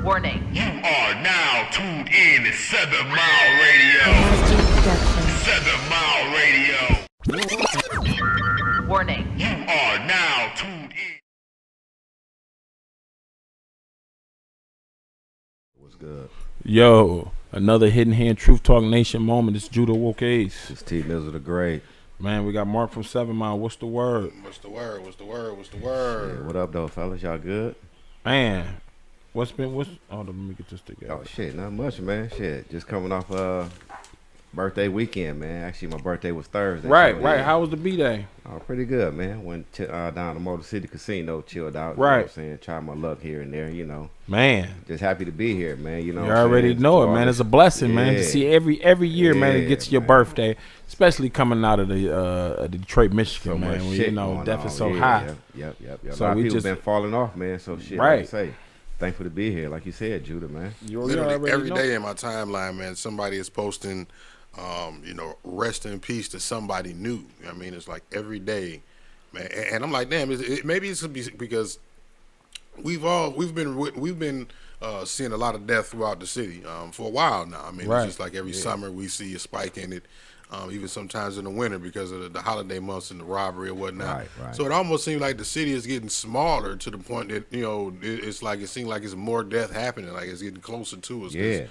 Warning. You are now tuned in to 7 Mile Radio. 7 Mile Radio. Warning. You are now tuned in. What's good? Yo, another Hidden Hand Truth Talk Nation moment. It's Judah Awoke. It's T Mizzle the Great. Man, we got Mark from 7 Mile. What's the word? What's the word? Yeah, what up, though, fellas? Y'all good? Man, what's let me get this together. Oh, shit, not much, man. Shit, just coming off birthday weekend, man. Actually, my birthday was Thursday. Right. Yeah. How was the B-Day? Oh, pretty good, man. Went down to Motor City Casino, chilled out. You Right. know what I'm saying? Tried my luck here and there, you know. Man, Just happy to be here, man. You know you what I'm already saying? know it, man. It's a blessing, man, to Yeah. see every year, man, it gets to your man. birthday, especially coming out of the Detroit, Michigan, So much man. Where, shit you know, going death on. is so Yeah, high. Yep. So a lot of we people just- been falling off, man. So shit, Right. like I say, thankful to be here, like you said, Judah, man. You Literally already every know. day in my timeline, man, somebody is posting, rest in peace to somebody new. I mean, it's like every day, man. And I'm like, damn, maybe it's because we've been seeing a lot of death throughout the city for a while now. I mean, Right. it's just like every summer we see a spike in it. Even sometimes in the winter because of the holiday months and the robbery and whatnot. Right. So it almost seems like the city is getting smaller to the point that, it's like it seems like it's more death happening, like it's getting closer to us. 'Cause, Yeah.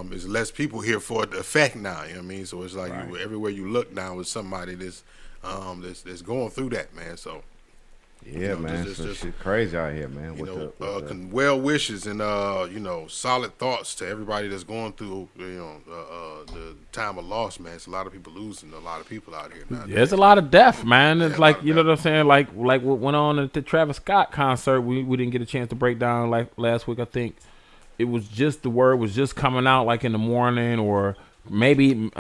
there's less people here for it to affect now, you know what I mean? So it's like Right. everywhere you look now is somebody that's going through that, man. So Yeah, man. just- So just- shit crazy out here, man. well wishes and solid thoughts to everybody that's going through the time of loss, man. It's a lot of people losing a lot of people out here now. Yeah, there's a lot of death, man. It's Yeah, a like, lot of you know what I'm saying? Like what went on at the Travis Scott concert. We didn't get a chance to break down like last week. I think it was just the word was just coming out like in the morning or maybe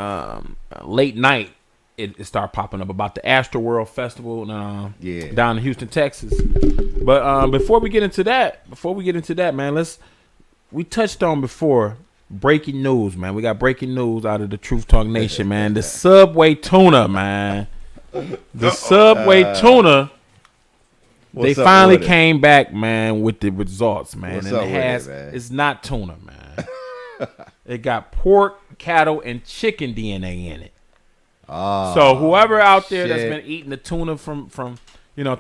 late night. It started popping up about the Astroworld Festival down in Houston, Texas. But before we get into that, man, we touched on before breaking news, man. We got breaking news out of the Truth Talk Nation, man. The Subway tuna, man. The Subway tuna. They What's up finally with it? came back, man, with the results, man. What's and up it with has it, man? it's not tuna, man. It got pork, cattle, and chicken DNA in it. Oh, So whoever out there that's shit. been eating the tuna from talking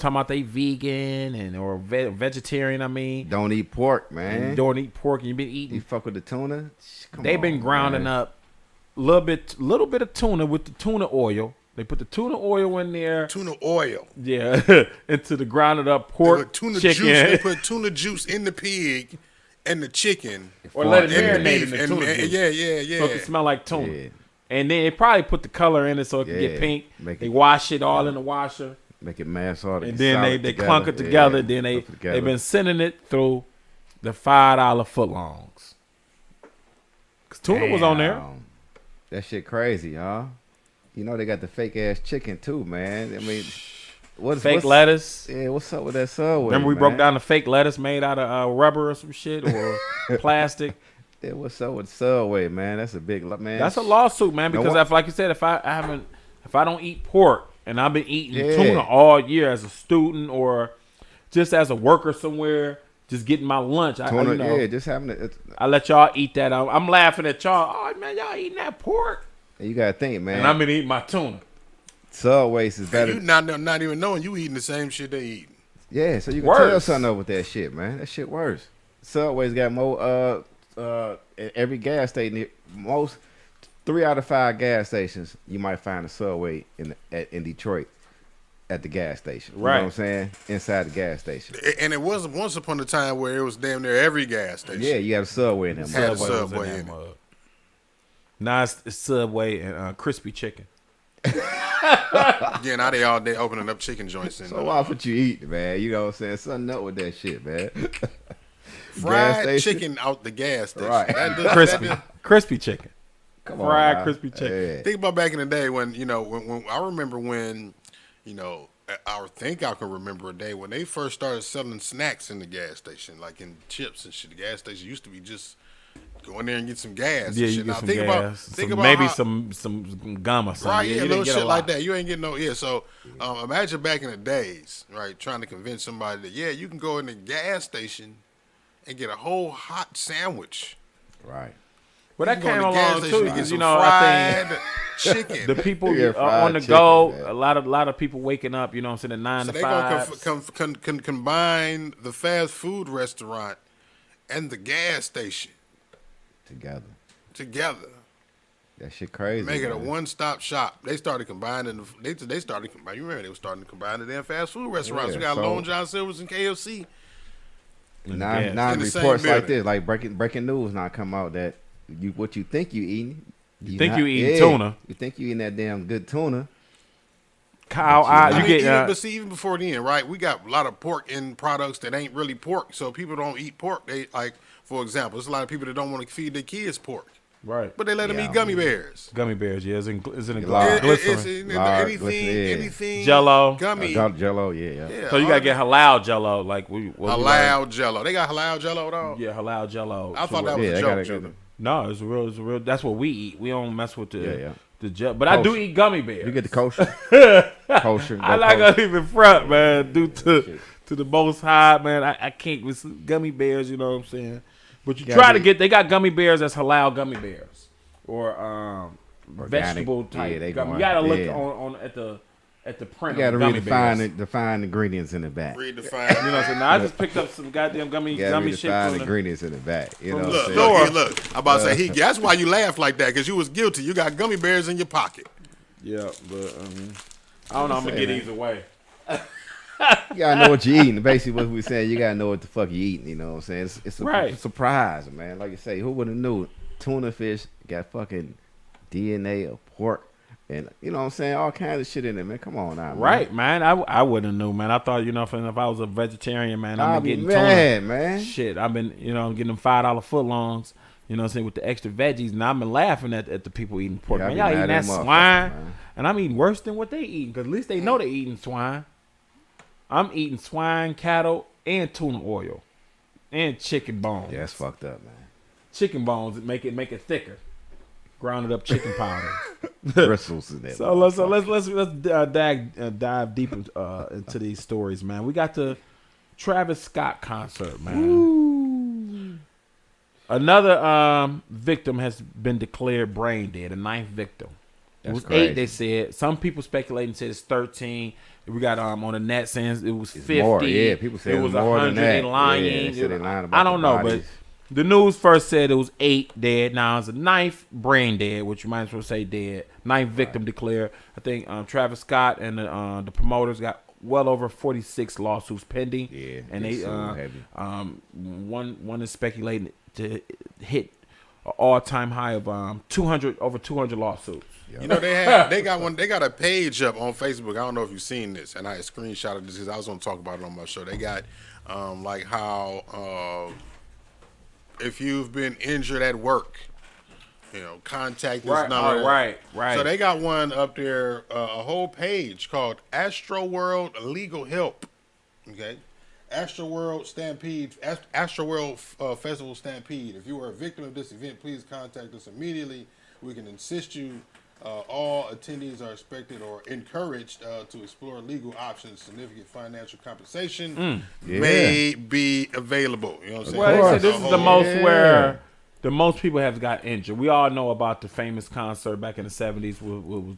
about they vegan and or vegetarian, I mean, Don't eat pork, man. and don't eat pork, and you've been You eating. fuck with the tuna? Come They've on, been grounding man. up little bit of tuna with the tuna oil. They put the tuna oil in there, Tuna oil. yeah, into the grounded up They pork, put tuna chicken, juice. They put tuna juice in the pig and the chicken. or let it And the marinate beef. in the tuna juice. Yeah. So it can smell like tuna. Yeah. And then they probably put the color in it so it can Yeah. get pink. Make They it- wash it all in the washer. Make it mass all And then they together. clunk it together. Yeah, Then put it together. they've been sending it through the $5 footlongs. Cause tuna was on there. Damn. That shit crazy, y'all. You know they got the fake ass chicken too, man. I mean, Fake lettuce. Yeah, what's up with that Subway? Remember we man? broke down the fake lettuce made out of rubber or some shit or plastic. Yeah, what's up with Subway, man? That's a big man. That's a lawsuit, man. Now Because what- if, like you said, if I don't eat pork and I've been eating Yeah. tuna all year as a student or just as a worker somewhere, just getting my lunch, Tuna, yeah, just having it. I let y'all eat that. I'm laughing at y'all. Oh man, y'all eating that pork, You gotta think, man. and I've been eating my tuna. Subways is better. You not even knowing you eating the same shit they eat. Yeah, so you can Worse. tell something up with that shit, man. That shit worse. Subway's got more at every gas station. Most 3 out of 5 gas stations you might find a Subway in Detroit at the gas station. You Right. know what I'm saying? Inside the gas station. And it was once upon a time where it was damn near every gas station. Yeah, you have a Subway in there. Had a motherfucker. was in Subway that in it. mug. Now it's Subway and crispy chicken. Yeah, now they all day opening up chicken joints and So why would you eat, man? You know what I'm saying? Something up with that shit, man. fried station? chicken out the gas station. Right. Crispy chicken. Come Fried now. crispy chicken. Yeah. Think about back in the day when when I remember when I think I can remember a day when they first started selling snacks in the gas station, like in chips and shit. The gas station used to be just go in there and get some gas. Yeah, and you shit. get Now, some think gas. about think about Maybe how, some gum or something. right, Yeah, yeah, you little didn't get a shit lot. like that. You ain't getting no So imagine back in the days, right, trying to convince somebody that you can go in the gas station and get a whole hot sandwich. Right. But that You can came go to the gas along station too, and get because you some know I think fried chicken. the people Yeah, fried on the chicken, go, man. a lot of people waking up. You know what I'm saying? At 9 So to they 5. gonna combine the fast food restaurant and the gas station together. That shit crazy. Make it a man. one-stop shop. They started combining. They started combining. You remember they were starting to combine the damn fast food restaurants. Yeah, We got so- Long John Silver's and KFC. Now In the same reports like building. this, like breaking news now come out that what you think you eating. You think you eating tuna. You think you eating that damn good tuna. Kyle, I you mean, get but see, even before then, right? We got a lot of pork in products that ain't really pork, so people don't eat pork. They like, for example, there's a lot of people that don't want to feed their kids pork, right. but they let them Yeah. eat gummy bears. Gummy bears, yeah, it's in Lard. glycerin. Lard, Anything, glycerin, yeah. anything, Jello. gummy, Jello, yeah. yeah, So you gotta get halal Jello, like we halal Jello. They got halal Jello though. Yeah, halal Jello. I thought that was Yeah, a they joke. gotta Junior. go. No, it's real. That's what we eat. We don't mess with Yeah. the gel. But I do Kosher. eat gummy bears. You get the kosher. Kosher. I go like kosher. to even front, man, due to the Most High, man. I can't with gummy bears. You know what I'm saying? But you Gotta try to be- get. They got gummy bears that's halal gummy bears or Organic. vegetable type. Yeah, they gummy. going- You gotta look yeah. on at the print. You gotta of read gummy the fine ingredients in the back. Read the fine. You know what I'm saying? Now, I just picked up some goddamn gummy You gotta read the shit fine from the. ingredients in the back. You know from what the I'm saying? store. Look. I'm about to say that's why you laugh like that, because you was guilty. You got gummy bears in your pocket. Yeah, but I don't know. I'm gonna get either way. You gotta know what you're eating. Basically, what we saying, you gotta know what the fuck you eating. You know what I'm saying? It's a Right. surprise, man. Like you say, who would have knew tuna fish got fucking DNA of pork, and you know what I'm saying, all kinds of shit in it, man. Come on now, man. Right, man. I wouldn't have known, man. I thought, if I was a vegetarian, man, I'd I've be been mad, getting tuna. man. Shit, I've been, getting them $5 footlongs, you know what I'm saying, with the extra veggies, and I've been laughing at the people eating pork. Yeah, I Man, be y'all mad eating at that them motherfuckers, swine, man. and I'm eating worse than what they eating, because at least they know they eating swine. I'm eating swine, cattle, and tuna oil, and chicken bones. Yeah, that's fucked up, man. Chicken bones that make it thicker. Grounded up chicken powder. Bristles in there. So let's dive deep into these stories, man. We got the Travis Scott concert, man. Another victim has been declared brain dead. A ninth victim. It That's was crazy. 8. They said. Some people speculating said it's 13. We got on the net saying it was 50. more, yeah, people say it it was was more 100. than They that. lying. Yeah, they said they lying about I don't the know, but bodies. the news first said it was 8 dead. Now it's a ninth brain dead, which you might as well say dead. Ninth victim declared. I think Travis Scott and the promoters got well over 46 lawsuits pending. Yeah, and they they so heavy. one is speculating to hit an all-time high of over 200 lawsuits. You know, they got a page up on Facebook. I don't know if you've seen this, and I screenshotted this because I was going to talk about it on my show. They got like how if you've been injured at work, contact this number. Right. So they got one up there, a whole page called Astro World Legal Help. Okay, Astro World Stampede, Astro World Festival Stampede. If you are a victim of this event, please contact us immediately. We can assist you. All attendees are expected or encouraged to explore legal options. Significant financial compensation may be available. You know what I'm saying? Well, they said this is the most Yeah. where the most people have got injured. We all know about the famous concert back in the 70s. What was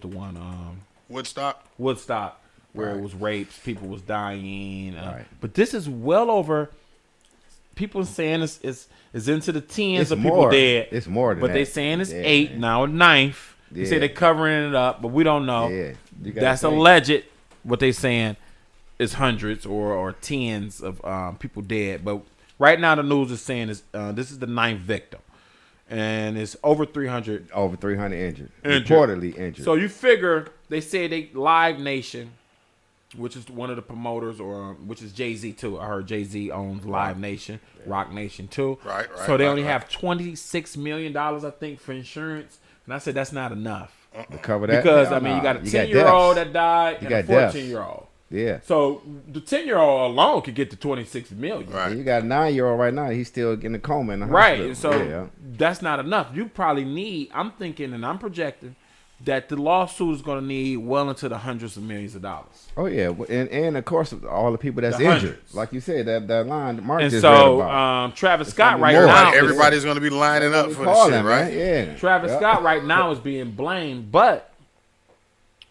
the one? Woodstock, where it was rapes, people was dying. Right. But this is well over. People saying it's into the tens It's of people more. dead. It's more than but that. they saying it's Yeah, 8 man. now, a ninth. They say Yeah. they're covering it up, but we don't know. Yeah, you gotta That's think. alleged. What they saying is hundreds or tens of people dead. But right now the news is saying is this is the ninth victim, and it's over 300. Over 300 injured. Injured. Reportedly injured. So you figure they say they Live Nation, which is one of the promoters, or which is Jay-Z too. I heard Jay-Z owns Live Nation, Rock Nation too. Right, So they right, only right. have $26 million, I think, for insurance. And I said that's not enough. to cover that. Because, Hell I mean, nah. you got a got 10-year-old deaths. that died You and a got deaths. 14-year-old. Yeah. So the 10-year-old alone could get to $26 million. Right. And you got a 9-year-old right now. He's still in a coma in the Right. hospital. So yeah. that's not enough. You probably need, I'm thinking and I'm projecting, that the lawsuit is going to need well into the hundreds of millions of dollars. Oh yeah, and of course all the people that's The injured, hundreds. like you said, that line Mark And just read so about. Travis Scott right more. now, Everybody's going to be lining up for this shit, right? Yeah, Travis Scott right now is being blamed, but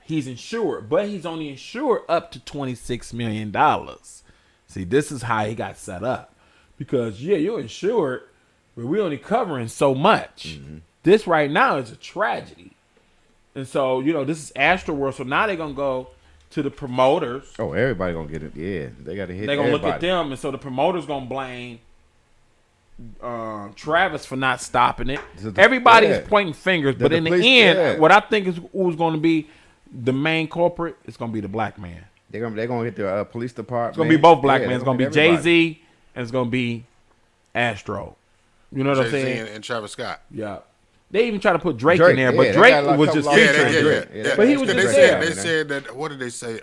he's insured, but he's only insured up to $26 million. See, this is how he got set up. Because, yeah, you're insured, but we're only covering so much. Mm-hmm. This right now is a tragedy. And so, this is Astroworld. So now they're going to go to the promoters. Oh, everybody gonna get it. Yeah, they got to hit. They're going to look at everybody. them. And so the promoters going to blame Travis for not stopping it. Everybody's pointing fingers. But in the end, what I think is who's going to be the main culprit is going to be the black man. They're gonna hit the police department. It's going to be both black men. It's they're going to be Jay-Z and it's going to be Astro. You know what I'm saying? Jay-Z and Travis Scott. Yeah. They even try to put Drake in there, but Drake was just featuring. Yeah. But he was just there. there. They said that. What did they say?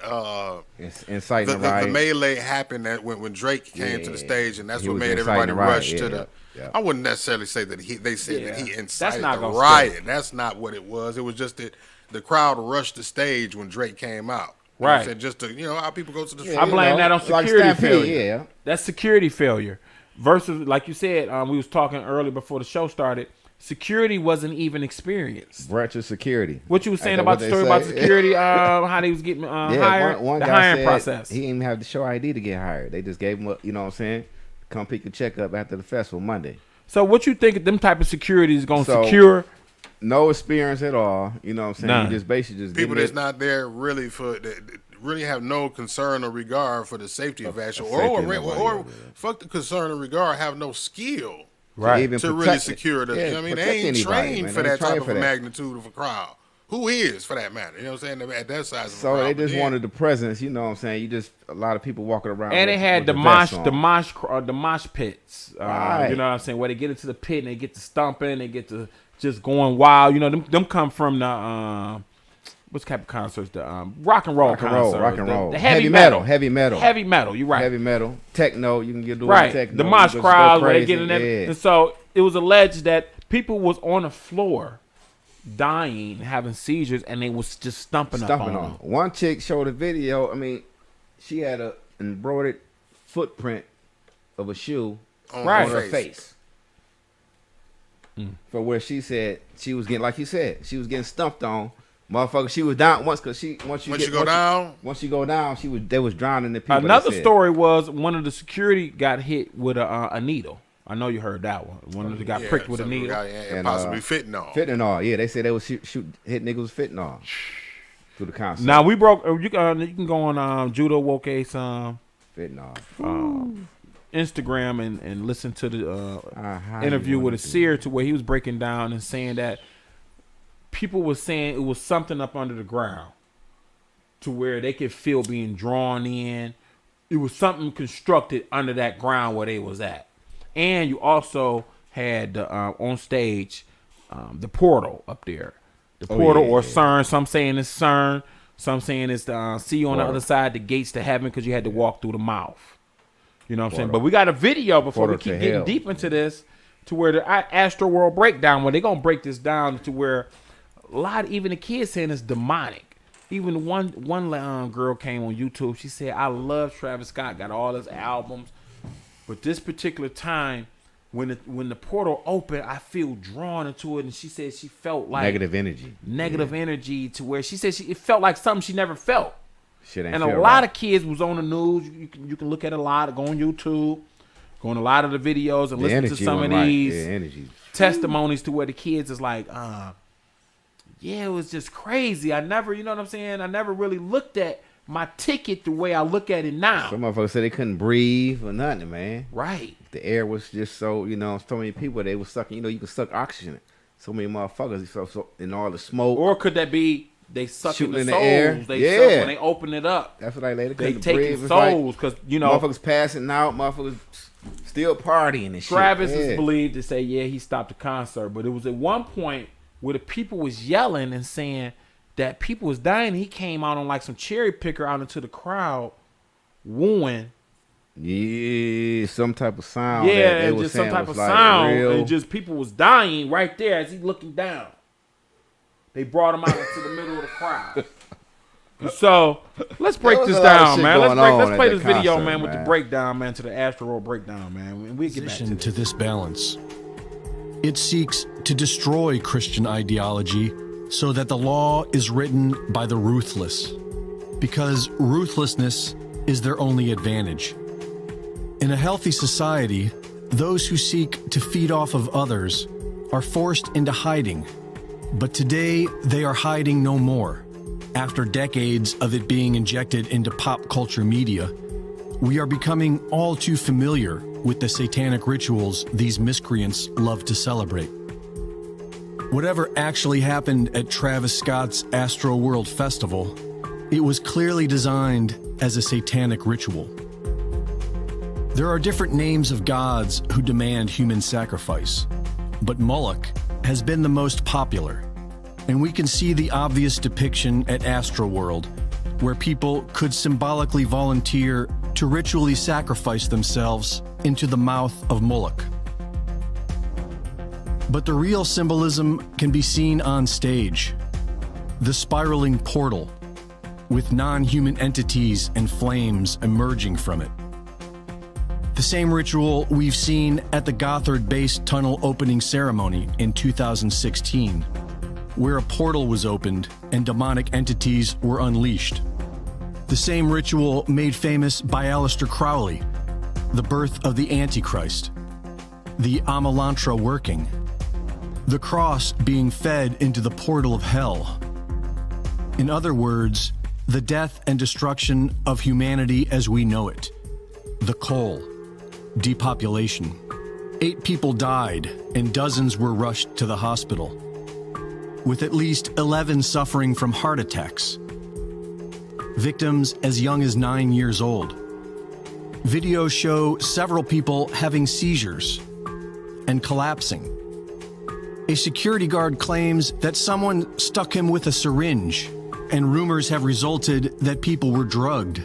Inciting the riot. melee happened when Drake came to the stage, and that's He what was made inciting everybody a riot. rush to the. Yeah. I wouldn't necessarily say that they said that he incited not the gonna riot. stay. That's not what it was. It was just that the crowd rushed the stage when Drake came out. You know what Right. I'm saying? Just to how people go to the. I blame that on like security Stampede, failure. yeah. That's security failure. Versus, like you said, we was talking earlier before the show started. Security wasn't even experienced. Branch of security. What you was saying Ain't that about what the they story say? about security, how they was getting hired, one the guy hiring said process. He didn't even have to show ID to get hired. They just gave him, you know what I'm saying? Come pick a check up after the festival Monday. So what you think them type of security is going to So, secure? No experience at all. You know what I'm saying? None. You just basically just People getting that's it. not there really that really have no concern or regard for the safety of actual safety of nobody, or yeah. fuck the concern or regard, have no skill Right. even to really protect- secure the. yeah, You know what I mean, protect they ain't anybody, trained man. for They that ain't trained type of for that. magnitude of a crowd. Who is for that matter? You know what I'm saying? At that size of a So crowd. they But just then- wanted the presence. You know what I'm saying? You just a lot of people walking around. And they with- had with the vests mosh, on. the mosh pits. Right. You know what I'm saying? Where they get into the pit and they get to stomping, they get to just going wild. You know, them come from the what's type of concerts? The rock and roll concerts. rock and roll. The heavy metal. Heavy metal. You're right. Heavy metal. Techno. You can get doing Right. techno. The mosh You just go crowd where they crazy. get in there. Yeah. And so it was alleged that people was on the floor dying, having seizures, and they was just stumping up on them. One chick showed a video. I mean, she had a embroidered footprint of a shoe on Right. on her face. For where she said she was getting, like you said, she was getting stumped on. Motherfucker, she was down once because once you go down, they was drowning the people. Another story was one of the security got hit with a needle. I know you heard that one. One of them got pricked with a needle. And possibly fentanyl. Fentanyl, yeah. They said they would hit niggas with fentanyl through the concert. Now we broke. You can go on Judo Woke's fentanyl. Instagram and listen to the interview with a seer to where he was breaking down and saying that people were saying it was something up under the ground to where they could feel being drawn in. It was something constructed under that ground where they was at. And you also had on stage the portal up there. The portal or CERN. Some saying it's CERN. Some saying it's the see you on the other side, the gates to heaven, because you had to walk through the mouth. You know what I'm saying? But we got a video before we keep getting deep into this to where the Astro World breakdown, where they're going to break this down to where a lot, even the kids saying it's demonic. Even one girl came on YouTube. She said, I love Travis Scott, got all his albums. But this particular time, when the portal opened, I feel drawn into it. And she said she felt like negative energy to where she said it felt like something she never felt. Shit ain't And feel a lot right. of kids was on the news. You can look at a lot, go on YouTube, go on a lot of the videos and listen to some of these testimonies to where the kids is like, yeah, it was just crazy. I never, you know what I'm saying? I never really looked at my ticket the way I look at it now. Some motherfuckers said they couldn't breathe or nothing, man. Right. The air was just so, so many people, they was sucking, you can suck oxygen. So many motherfuckers, so in all the smoke. Or could that be they sucking the in the souls? air? They suck when they open it up. That's what they taking breathe. souls because, motherfuckers passing out, motherfuckers still partying and shit. Travis is believed to say, yeah, he stopped the concert. But it was at one point where the people was yelling and saying that people was dying. He came out on like some cherry picker out into the crowd, wooing. Yeah, some type of sound. Yeah, and just some type of sound. Real. And just people was dying right there as he looking down. They brought him out into the middle of the crowd. So let's break was this a lot of down, shit man. going Let's on play at this that video, concert, man, with the man. breakdown, man, to the Astro World breakdown, man. And we get back to To this. this balance. It seeks to destroy Christian ideology so that the law is written by the ruthless, because ruthlessness is their only advantage. In a healthy society, those who seek to feed off of others are forced into hiding, but today they are hiding no more. After decades of it being injected into pop culture media, we are becoming all too familiar with the satanic rituals these miscreants love to celebrate. Whatever actually happened at Travis Scott's Astro World Festival, it was clearly designed as a satanic ritual. There are different names of gods who demand human sacrifice, but Moloch has been the most popular. And we can see the obvious depiction at Astroworld, where people could symbolically volunteer to ritually sacrifice themselves into the mouth of Moloch. But the real symbolism can be seen on stage. The spiraling portal, with non-human entities and flames emerging from it. The same ritual we've seen at the Gothard Base Tunnel opening ceremony in 2016, where a portal was opened and demonic entities were unleashed. The same ritual made famous by Aleister Crowley, the birth of the Antichrist, the Amalantra working, the cross being fed into the portal of hell. In other words, the death and destruction of humanity as we know it. The coal, depopulation. 8 people died and dozens were rushed to the hospital, with at least 11 suffering from heart attacks. Victims as young as 9 years old. Videos show several people having seizures and collapsing. A security guard claims that someone stuck him with a syringe, and rumors have resulted that people were drugged.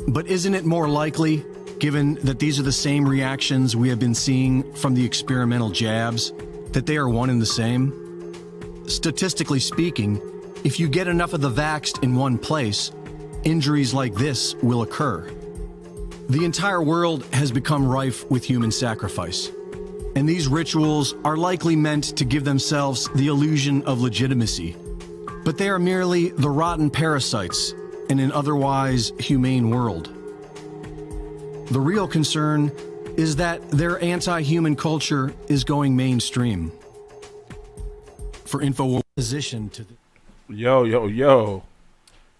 But isn't it more likely, given that these are the same reactions we have been seeing from the experimental jabs, that they are one and the same? Statistically speaking, if you get enough of the vaxxed in one place, injuries like this will occur. The entire world has become rife with human sacrifice, and these rituals are likely meant to give themselves the illusion of legitimacy, but they are merely the rotten parasites in an otherwise humane world. The real concern is that their anti-human culture is going mainstream. For info position to the Yo.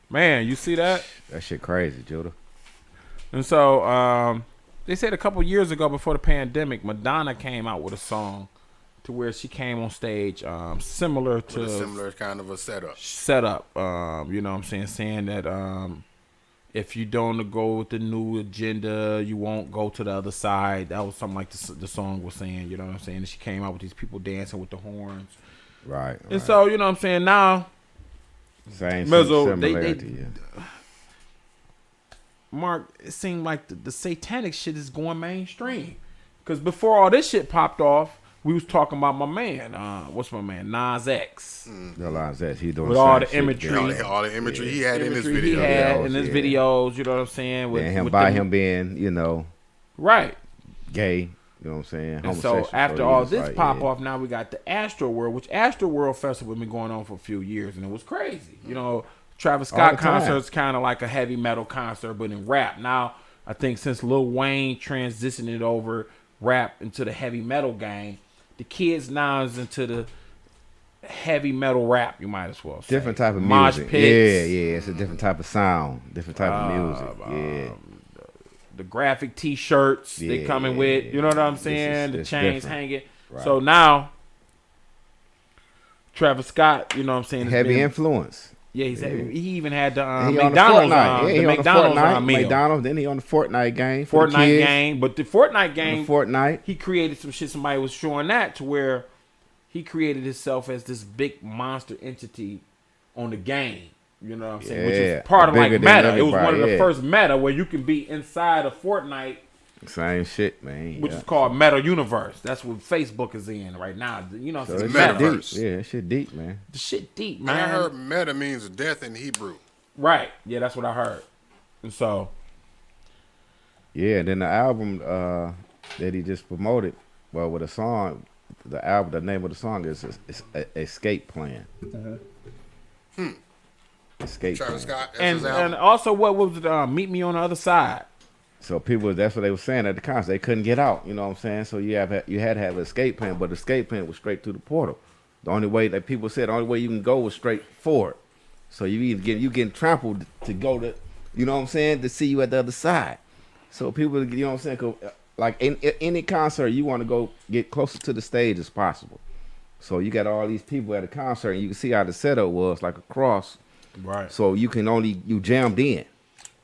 Man, you see that? That shit crazy, Judah. And so they said a couple years ago before the pandemic, Madonna came out with a song to where she came on stage similar to With a similar kind of a setup. You know what I'm saying that if you don't go with the new agenda, you won't go to the other side. That was something like the song was saying, you know what I'm saying? And she came out with these people dancing with the horns. Right. And so, you know what I'm saying, now Same Mizzle, similarity. Yeah. Mark, it seemed like the satanic shit is going mainstream. Because before all this shit popped off, we was talking about my man, what's my man, Nas X. No lines that he doing With the all same the shit, imagery. yeah. All the imagery he had in his Imagery video. he had Videos, in his yeah. videos, you know what I'm saying? With, And him with by them- him being, you know, Right. gay. You know what I'm saying? And Homosexual. so after he all was this like, pop yeah. off, now we got the Astro World, which Astro World Festival has been going on for a few years, and it was crazy. You know, Travis All Scott the time. concert is kind of like a heavy metal concert, but in rap. Now, I think since Lil Wayne transitioned it over rap into the heavy metal game, the kids now is into the heavy metal rap, you might as well say. Different type of Mosh music. pits, Yeah. It's a different type of sound. Different type of music. Yeah. the graphic T-shirts they Yeah, coming with, you know what I'm this saying? is- The it's chains different. hanging. Right. So now, Travis Scott, you know what I'm saying? has Heavy been- influence. Yeah, he even had the He on the McDonald's, Fortnite. the he on the McDonald's Fortnite. meal. McDonald's. Then he on the Fortnite game. For the Fortnite kids. game, but the Fortnite On game, the Fortnite. he created some shit. Somebody was showing that to where he created himself as this big monster entity on the game. You know what I'm saying? Which Yeah, is part of like bigger than meta. It was one of everybody, the yeah. first meta where you can be inside of Fortnite Same shit, man. which is called Meta Universe. That's what Facebook is in right now. You know, So it's that Metaverse. shit metaverse. deep. Yeah, that shit deep, man. The shit deep, Man, man. I heard meta means death in Hebrew. Right. Yeah, that's what I heard. And so, Yeah, and then the album that he just promoted, well, with a song, the name of the song is Escape Plan. Escape Travis Plan. Scott, that's and his album. also, what was it? Meet Me on the Other Side. So people, that's what they were saying at the concert. They couldn't get out. You know what I'm saying? So you had to have an escape plan, but the escape plan was straight through the portal. The only way that people said, the only way you can go was straight forward. So you getting trampled to go to, you know what I'm saying, to see you at the other side. So people, you know what I'm saying, 'cause, like in any concert, you want to go get closer to the stage as possible. So you got all these people at a concert, and you can see how the setup was, like a cross. Right. So you jammed in.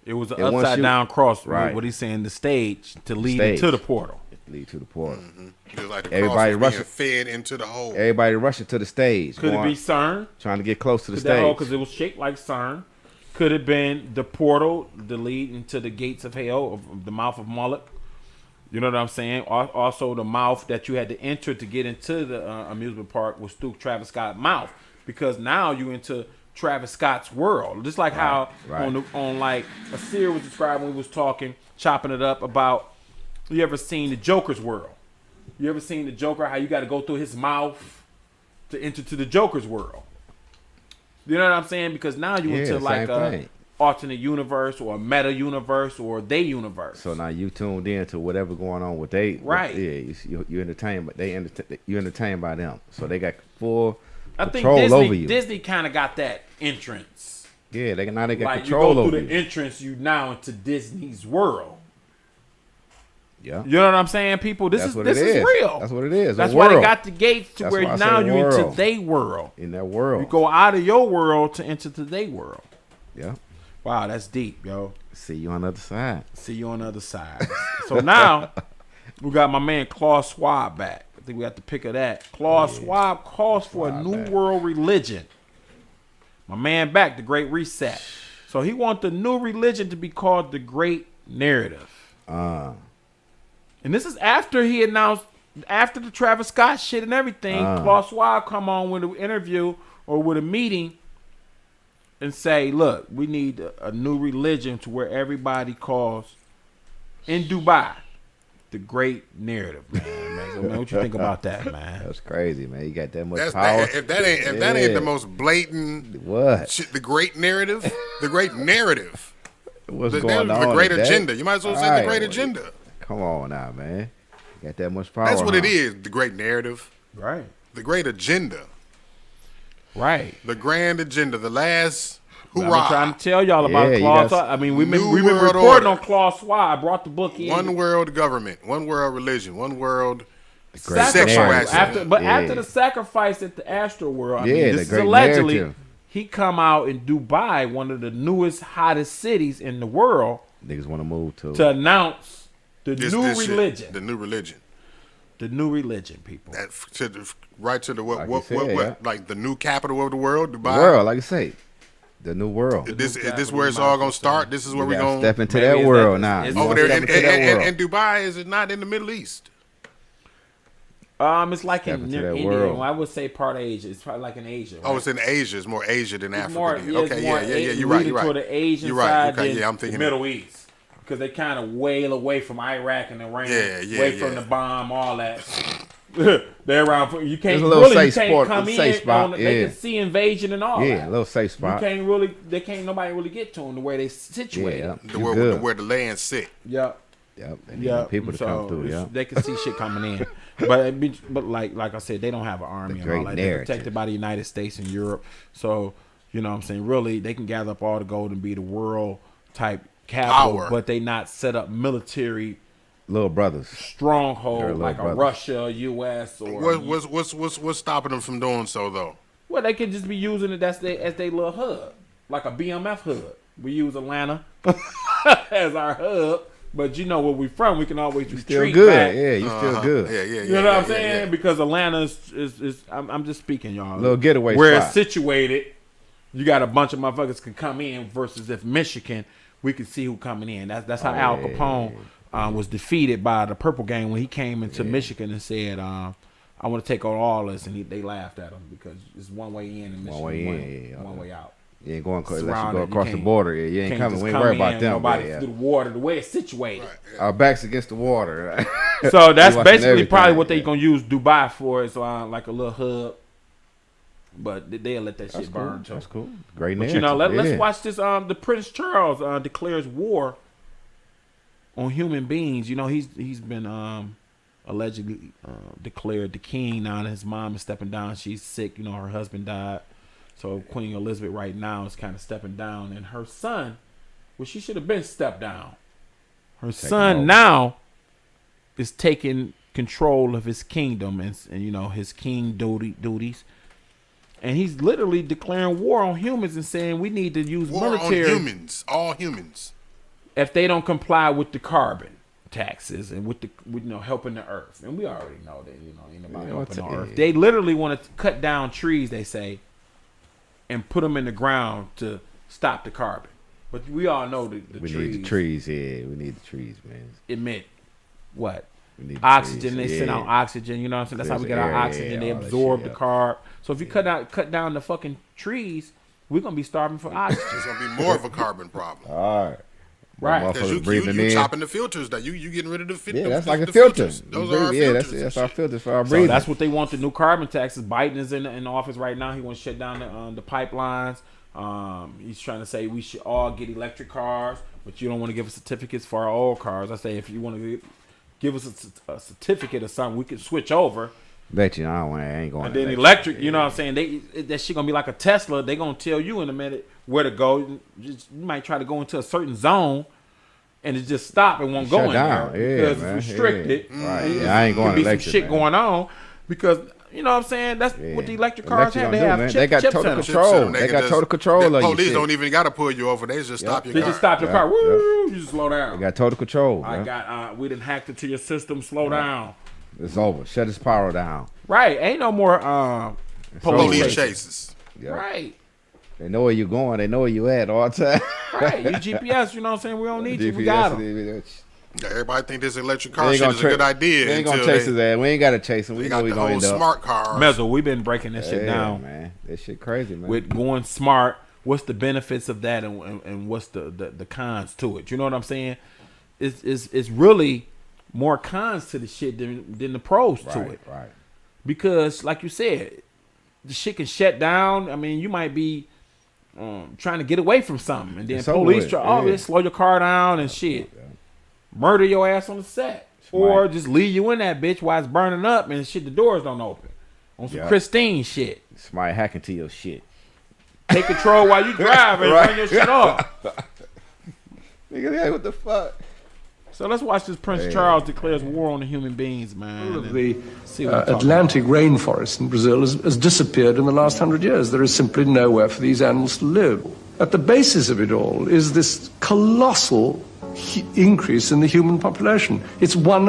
It was an And once upside you- down cross. Right. What he's saying, the stage to lead Stage. into the portal. Lead to the portal. Just like the Everybody cross was rushing. being fed into the hole. Everybody rushing to the stage. Could it going- be CERN? trying to get close to the Because stage. it was shaped like CERN. Could it been the portal, the lead into the gates of hell, of the mouth of Moloch? You know what I'm saying? Also, the mouth that you had to enter to get into the amusement park was through Travis Scott's mouth, because now you into Travis Scott's world. Just like how right. on like Asir was describing, we was talking, chopping it up about. You ever seen the Joker's world? You ever seen the Joker? How you got to go through his mouth to enter to the Joker's world? You know what I'm saying? Because now you Yeah, into like same a thing. alternate universe or a meta universe or they universe. So now you tuned in to whatever going on with they. Right. Yeah, you entertained, but you entertained by them. So they got full I think control over you. Disney kind of got that entrance. Yeah, they got Like control you go over through you. the entrance, you now into Disney's world. Yeah. You know what I'm saying, people? This is real. That's what it is. That's The why they world. got the gates to That's where why I now say you into world. they world. In that world. You go out of your world to enter to they world. Yeah. Wow, that's deep, yo. See you on the other side. See you on the other side. So now we got my man Klaus Schwab back. I think we have to pick of that. Klaus Schwab calls for a new world religion. My man back, the Great Reset. So he wants the new religion to be called the Great Narrative. And this is after he announced, after the Travis Scott shit and everything, Klaus Schwab come on with an interview or with a meeting and say, look, we need a new religion to where everybody calls in Dubai the Great Narrative, man. So, man, what you think about that, man? That's crazy, man. You got that much That's power. if that ain't the most blatant What? shit, the great narrative, the great narrative, What's the going on? great today? agenda. You might as well say Right. the great agenda. Come on now, man. You got that much power. That's what it huh? is. The great narrative, Right. the great agenda, Right. the grand agenda, the last I've been hoorah. trying to tell y'all about Yeah, you Klaus. got I mean, we've been New World reporting Order. on Klaus Schwab. I brought the book in. One world government, one world religion, one world Great sexual narrative. accident. After the sacrifice at the Astro World, I Yeah, mean, the this is great allegedly narrative. he come out in Dubai, one of the newest, hottest cities in the world, Niggas want to move to to announce the This new shit, religion. the new religion. The new religion, people. That right to the Like you said, yeah. like the new capital of the world, the Dubai. world, like I say, the new world. Is capital this where it's of all Mount gonna start? This is where You we gotta gonna step into maybe that it's world that- now. it's You over wanna there. step And, into that and, world. and Dubai is it not in the Middle East? It's like Step in into near that India. world. I would say part of Asia. It's probably like in Asia. Right? Oh, it's in Asia. It's more Asia than It's Africa. more- then. yeah, it's Okay, more yeah. You're leaning right. You're toward right. the Asian You're right. side Okay, than yeah, I'm thinking the Middle East, because they kind of wail away from Iraq and Iran, Yeah, away from yeah. the bomb, all that. They're around. You can't There's a little really. You safe can't spot- come safe in. spot, They yeah. can see invasion and all Yeah, that. a little safe You spot. can't really. They can't. Nobody really get to them the way they situated. Yeah, The you where, good. where the land sit. Yep. Yep. They need Yeah, people to come through. Yeah. they can see shit coming in, but like I said, they don't have an army and great all that. They're narrative. protected by the United States and Europe, so you know what I'm saying. Really, they can gather up all the gold and be the world type capital, Power. but they not set up military Little brothers. They're stronghold little like a brothers. Russia, U.S. or What's stopping them from doing so though? well, they can just be using it as they little hub, like a BMF hub. We use Atlanta as our hub. But you know where we from, we can always Still retreat good. back. Yeah, you still good. Yeah. You know what I'm saying? Because Atlanta is I'm just speaking, y'all. Little getaway where spot. it's situated, you got a bunch of motherfuckers can come in versus if Michigan, we can see who coming in. That's how Al Capone was defeated by the Purple Gang when he came into Michigan and said, "I want to take on all this," and they laughed at him because it's one way in and Michigan, one way out. You ain't going unless you go across the border. You ain't coming. We ain't come worried about them. Nobody through the water, the way it's situated. Right, Our backs against the water. Right? So that's basically everything. probably what they gonna use Dubai for. Is like a little hub. But they'll let that shit burn. That's cool. Great But narrative. let's watch this. The Prince Charles declares war on human beings. He's been allegedly declared the king now that his mom is stepping down. She's sick. Her husband died. So Queen Elizabeth right now is kind of stepping down, and her son, well, she should have been stepped down. Her son now is taking control of his kingdom and his king duties, and he's literally declaring war on humans and saying we need to use military on humans, all humans, if they don't comply with the carbon taxes and with helping the earth. And we already know that ain't about helping the earth. They literally want to cut down trees, they say, and put them in the ground to stop the carbon. But we all know we need the trees. Yeah, we need the trees, man. Emit what? We need the Oxygen. trees. They send out oxygen. You know what I'm saying? That's how we get our oxygen. They all that absorb shit, the carb. So if you cut down the fucking trees, we're gonna be starving for oxygen. it's gonna be more of a carbon problem. All right. Right. Because you chopping the filters that you getting rid of the filters. Yeah, that's like a the filter. Filters. Those are our filters. That's our filters for our So breathing. that's what they want, the new carbon taxes. Biden is in office right now. He wants to shut down the pipelines. He's trying to say we should all get electric cars, but you don't want to give us certificates for our old cars. I say if you want to give us a certificate or something, we can switch over. Bet you I ain't going. And then electric, you know what I'm saying? That shit gonna be like a Tesla. They gonna tell you in a minute where to go. You might try to go into a certain zone, and it just stop and won't go in there because it's restricted. Yeah. Right. Yeah, I ain't going could be electric. some shit man. going on because you know what I'm saying. That's what the electric cars have. They do, have man. chips. They got total control. They got total control of you. Police don't even gotta pull you over. They just stop your car. They just stop your car. Woo! You just slow down. They got total control. Man. We done hacked into your system. Slow down. It's over. Shut his power down. Right. Ain't no more police chases. Yeah. Right. They know where you're going. They know where you at all the time. Right. You GPS. You know what I'm saying? We don't need you. We got them. Everybody think this electric car shit is a good idea. They ain't gonna chase his ass. We ain't gotta chase him. We know we got the gonna whole end up. smart cars. Mizzle, we've been breaking this shit down. Man, that shit crazy, man. With going smart, what's the benefits of that, and what's the cons to it? You know what I'm saying? It's really more cons to the shit than the pros to it. Right. Because, like you said, the shit can shut down. I mean, you might be trying to get away from something, and then police try, slow your car down and shit. Yeah. Murder your ass on the set. Or just leave you in that bitch while it's burning up and shit, the doors don't open. On some Christine shit. Somebody hack into your shit. Take control while you drive and run your shit off. Nigga, what the fuck? So let's watch this Prince Charles declares war on the human beings, man. The Atlantic rainforest in Brazil has disappeared in the last 100 years. There is simply nowhere for these animals to live. At the basis of it all is this colossal increase in the human population. It's one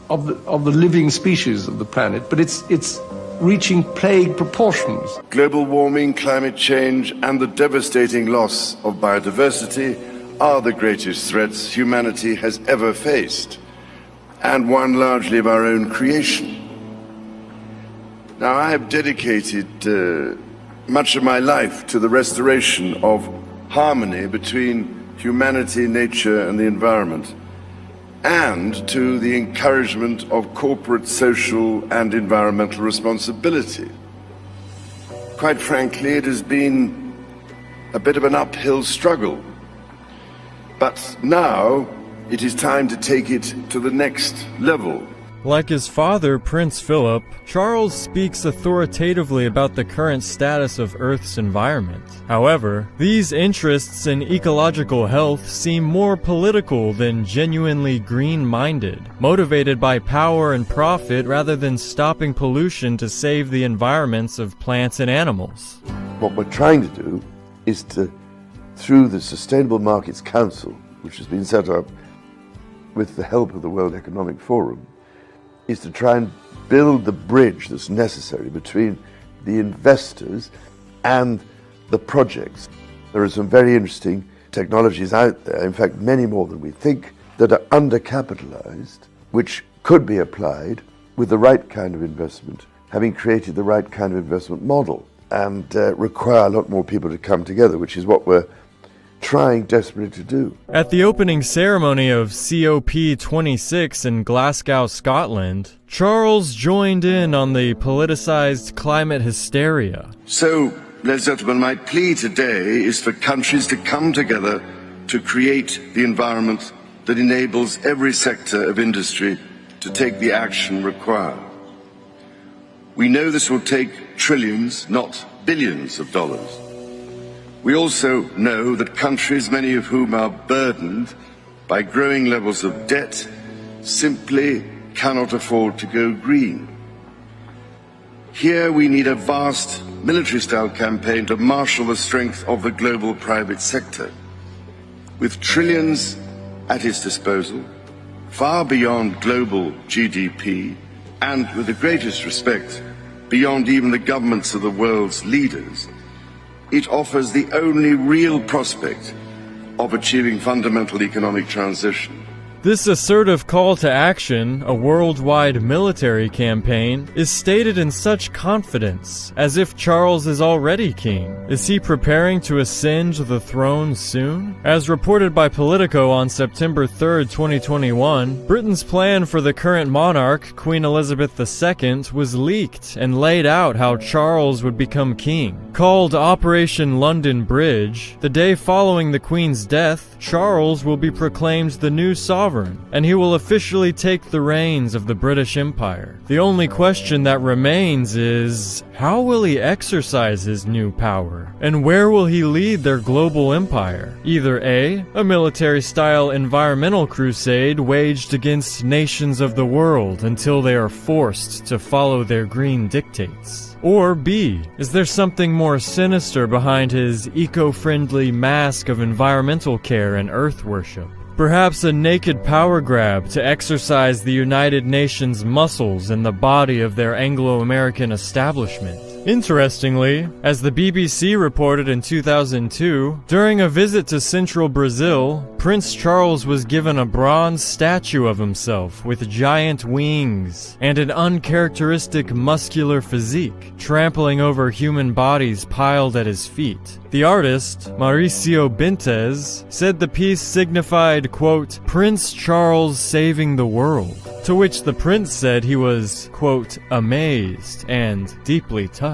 of the living species of the planet, but it's reaching plague proportions. Global warming, climate change, and the devastating loss of biodiversity are the greatest threats humanity has ever faced, and one largely of our own creation. Now, I have dedicated much of my life to the restoration of harmony between humanity, nature, and the environment, and to the encouragement of corporate, social, and environmental responsibility. Quite frankly, it has been a bit of an uphill struggle. But now it is time to take it to the next level. Like his father, Prince Philip, Charles speaks authoritatively about the current status of Earth's environment. However, these interests in ecological health seem more political than genuinely green-minded, motivated by power and profit rather than stopping pollution to save the environments of plants and animals. What we're trying to do is to, through the Sustainable Markets Council, which has been set up with the help of the World Economic Forum, is to try and build the bridge that's necessary between the investors and the projects. There are some very interesting technologies out there, in fact many more than we think, that are undercapitalized, which could be applied with the right kind of investment, having created the right kind of investment model, and require a lot more people to come together, which is what we're trying desperately to do. At the opening ceremony of COP26 in Glasgow, Scotland, Charles joined in on the politicized climate hysteria. So, ladies and gentlemen, my plea today is for countries to come together to create the environment that enables every sector of industry to take the action required. We know this will take trillions, not billions of dollars. We also know that countries, many of whom are burdened by growing levels of debt, simply cannot afford to go green. Here we need a vast military-style campaign to marshal the strength of the global private sector. With trillions at its disposal, far beyond global GDP, and with the greatest respect, beyond even the governments of the world's leaders, it offers the only real prospect of achieving fundamental economic transition. This assertive call to action, a worldwide military campaign, is stated in such confidence, as if Charles is already king. Is he preparing to ascend the throne soon? As reported by Politico on September 3, 2021, Britain's plan for the current monarch, Queen Elizabeth II, was leaked and laid out how Charles would become king. Called Operation London Bridge, the day following the Queen's death, Charles will be proclaimed the new sovereign, and he will officially take the reins of the British Empire. The only question that remains is, how will he exercise his new power? And where will he lead their global empire? Either A, a military-style environmental crusade waged against nations of the world until they are forced to follow their green dictates. Or B, is there something more sinister behind his eco-friendly mask of environmental care and earth worship? Perhaps a naked power grab to exercise the United Nations muscles in the body of their Anglo-American establishment. Interestingly, as the BBC reported in 2002, during a visit to central Brazil, Prince Charles was given a bronze statue of himself with giant wings and an uncharacteristic muscular physique, trampling over human bodies piled at his feet. The artist, Mauricio Bentes, said the piece signified, quote, Prince Charles saving the world, to which the prince said he was, quote, amazed and deeply touched.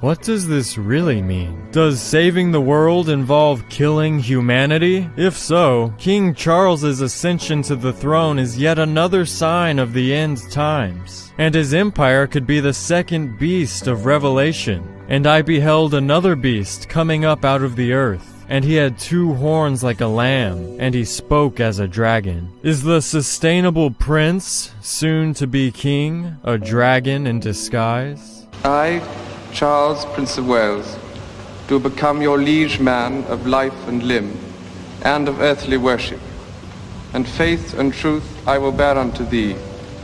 What does this really mean? Does saving the world involve killing humanity? If so, King Charles's ascension to the throne is yet another sign of the end times, and his empire could be the second beast of Revelation. And I beheld another beast coming up out of the earth, and he had 2 horns like a lamb, and he spoke as a dragon. Is the sustainable prince, soon to be king, a dragon in disguise? I, Charles, Prince of Wales, do become your liege man of life and limb, and of earthly worship. And faith and truth I will bear unto thee,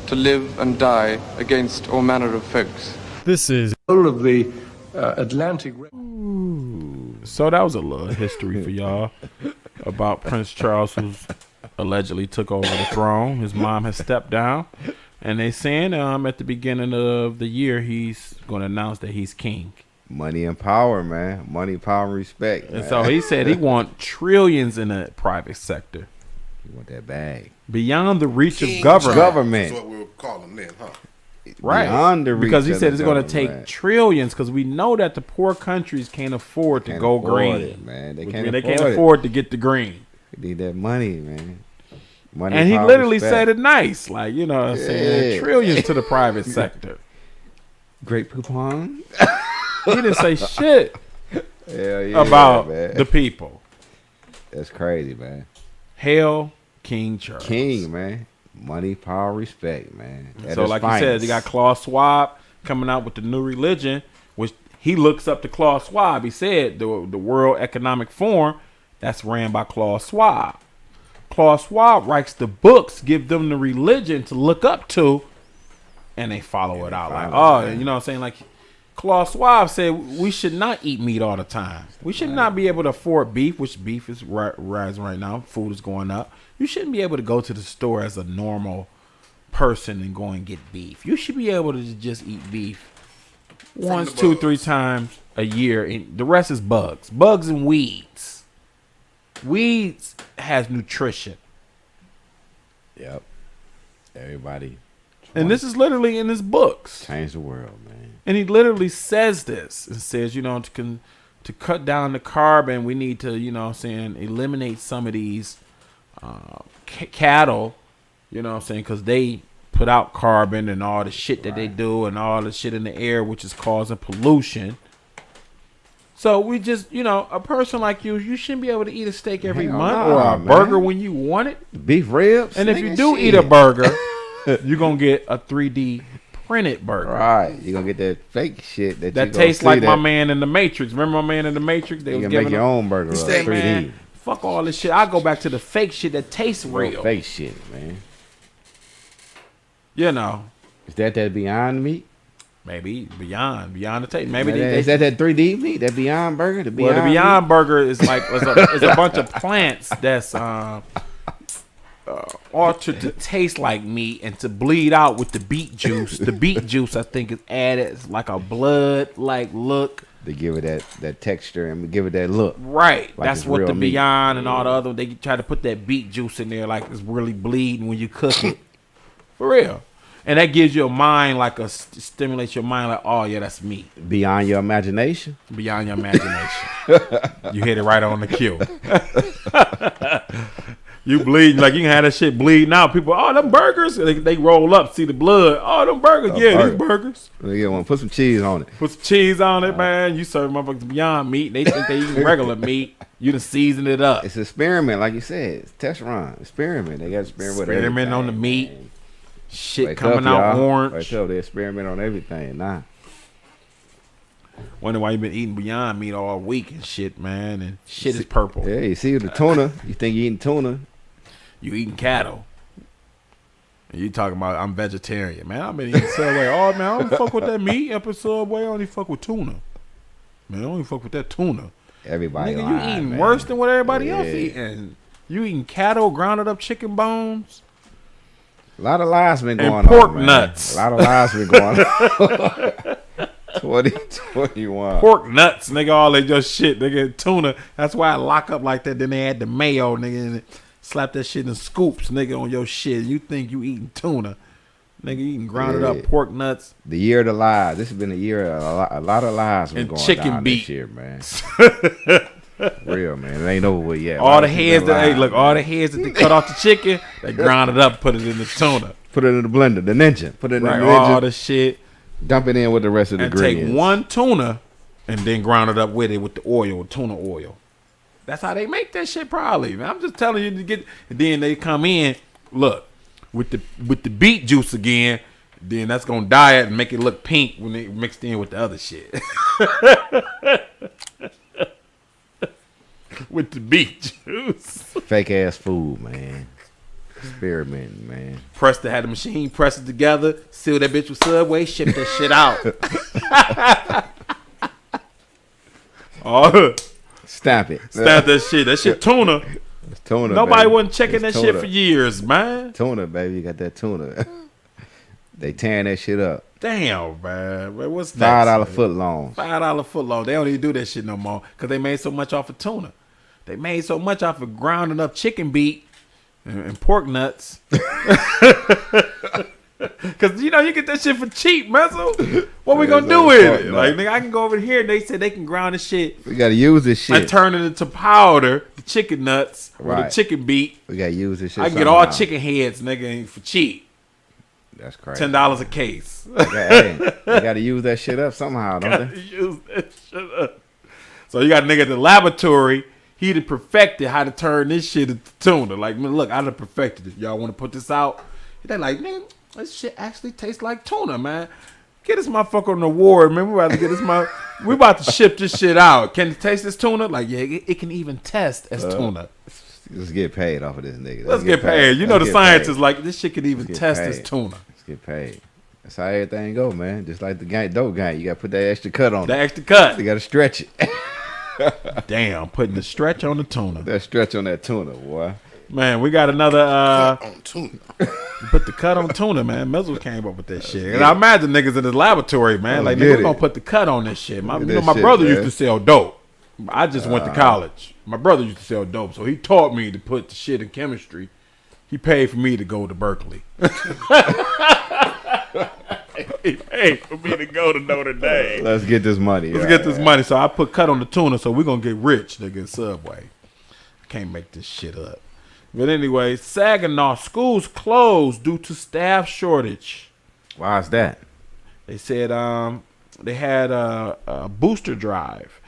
to live and die against all manner of folks. This is All of the Atlantic. So that was a little history for y'all about Prince Charles, who's allegedly took over the throne. His mom has stepped down, and they saying at the beginning of the year he's going to announce that he's king. Money and power, man. Money, power, and respect. And so he said he want trillions in the private sector. You want that bag. Beyond the reach King of government. Government. That's what we were calling then, huh? Right. Beyond the reach because he of said the it's going to government. take trillions, because we know that the poor countries can't afford to Can't go afford green. it, man. They Which can't means they afford can't it. afford to get the green. They need that money, man. Money, And he power, literally respect. said it nice. Like, you know what I'm saying? Yeah. Trillions to the private sector. Great coupon. He didn't say shit Hell yeah, about man. the people. That's crazy, man. Hail King Charles. King, man. Money, power, respect, man. At So its like you said, finest. they got Klaus Schwab coming out with the new religion, which he looks up to Klaus Schwab. He said the World Economic Forum, that's ran by Klaus Schwab. Klaus Schwab writes the books, give them the religion to look up to, and they follow it out. Like, follow it, man. you know what I'm saying? Like, Klaus Schwab said we should not eat meat all the time. We should not be able to afford beef, which beef is rising right now. Food is going up. You shouldn't be able to go to the store as a normal person and go and get beef. You should be able to just eat beef once, 2, 3 times a year. And the rest is bugs. Bugs and weeds. Weeds has nutrition. Yep. Everybody. And this is literally in his books. Change the world, man. And he literally says this and says, you know, to cut down the carbon, we need to, you know what I'm saying, eliminate some of these cattle, you know what I'm saying, because they put out carbon and all the shit that they do and all the shit in the air, which is causing pollution. So we just, you know, a person like you shouldn't be able to eat a steak every month or a burger when you want it. Beef ribs. And if you do eat a burger, you're going to get a 3D printed burger. Right. You're going to get that fake shit that tastes like my man in the Matrix. Remember my man in the Matrix? You can make your own burger. He said, man, fuck all this shit. I go back to the fake shit that tastes real. Fake shit, man. You know. Is that Beyond Meat? Maybe Beyond the taste. Maybe is that 3D meat? That Beyond Burger? The Beyond Burger is like is a bunch of plants that's altered to taste like meat and to bleed out with the beet juice. The beet juice, I think, is added. It's like a blood-like look. They give it that texture and give it that look. Right. Like that's what the meat. Beyond and all the other. They try to put that beet juice in there like it's really bleeding when you cook it. For real. And that gives your mind stimulates your mind like, oh yeah, that's meat. Beyond your imagination. Beyond your imagination. You hit it right on the cue. You bleeding like you can have that shit bleeding out. People, oh, them burgers. They roll up, see the blood. Oh, them burgers. These burgers. They get one. Put some cheese on it. Put some cheese on it, man. You serve motherfuckers Beyond Meat. They think they eating regular meat. You done season it up. It's an experiment, like you said. It's test run. Experiment. They got experiment on the meat. Man. Shit wake coming up, out orange. Wake up, they experiment on everything. Wonder why you been eating Beyond Meat all week and shit, man. And shit is purple. Yeah, you see the tuna. You think you eating tuna. You eating cattle. And you talking about I'm vegetarian. Man, I've been eating Subway. Oh, man, I don't fuck with that meat up at Subway. I only fuck with tuna. Man, I only fuck with that tuna. Everybody nigga, lying, you eating man. worse than what everybody else eating. You eating cattle, grounded up chicken bones. A lot of lies been going and pork on, nuts. A lot of lies been going on. 2021. Pork nuts, nigga, all that just shit. Nigga, tuna. That's why I lock up like that. Then they add the mayo, nigga, and slap that shit in scoops, nigga, on your shit. You think you eating tuna. Nigga, you eating grounded up pork nuts. The year of the lies. This has been a year of a lot of lies been going down this year, man. Real, man. It ain't over with yet. All the heads all the heads that they cut off the chicken, they ground it up, put it in the tuna. Put it in the blender, the ninja. Put it in the ninja. All the shit. Dump it in with the rest of the ingredients. Take one tuna and then ground it up with it with the oil, tuna oil. That's how they make that shit probably, man. I'm just telling you to get, and then they come in, look, with the beet juice again, then that's gonna dye it and make it look pink when they mixed in with the other shit. With the beet juice. Fake ass food, man. Experimenting, man. Press had the machine, press it together, seal that bitch with Subway, ship that shit out. Oh, Stamp it. Stamp that shit. That shit tuna. It's tuna. Nobody baby. wasn't checking it's that tuna. shit for years, man. Tuna, baby. You got that tuna. They tearing that shit up. Damn, man. What's that? $5 foot long. $5 foot long. They don't even do that shit no more because they made so much off of tuna. They made so much off of grounding up chicken beat and pork nuts. Because, you know, you get that shit for cheap, Mizzle. What we going to do with it? Like, nigga, I can go over here and they said they can ground this shit. We got to use this shit. And turn it into powder, the chicken nuts, or the chicken beat. We got to use this shit I can get all chicken heads, nigga, for cheap. That's crazy. $10 a case. Hey, they got to use that shit up somehow, don't they? Use that shit up. So you got a nigga at the laboratory. He done perfected how to turn this shit into tuna. Like, man, look, I done perfected it. Y'all want to put this out? They like, nigga, this shit actually tastes like tuna, man. Get this motherfucker an award, man. We about to get this we about to ship this shit out. Can it taste this tuna? Like, yeah, it can even test as tuna. Let's get paid off of this nigga. Let's get paid. You know the scientists like, this shit can even test as tuna. Let's get paid. That's how everything go, man. Just like the dope gang, you got to put that extra cut on The it. extra cut. You got to stretch it. Damn, putting the stretch on the tuna. That stretch on that tuna, boy. Man, we got another on tuna. put the cut on tuna, man. Mizzle came up with that shit. And I imagine niggas in the laboratory, man. Like, niggas gonna put the cut on this shit. My brother used to sell dope. I just went to college. My brother used to sell dope, so he taught me to put the shit in chemistry. He paid for me to go to Berkeley. He paid for me to go to Notre Dame. Let's get this money. Let's get this money. So I put cut on the tuna, so we're going to get rich, nigga, in Subway. I can't make this shit up. But anyway, Saginaw schools closed due to staff shortage. Why is that? They said they had a booster drive.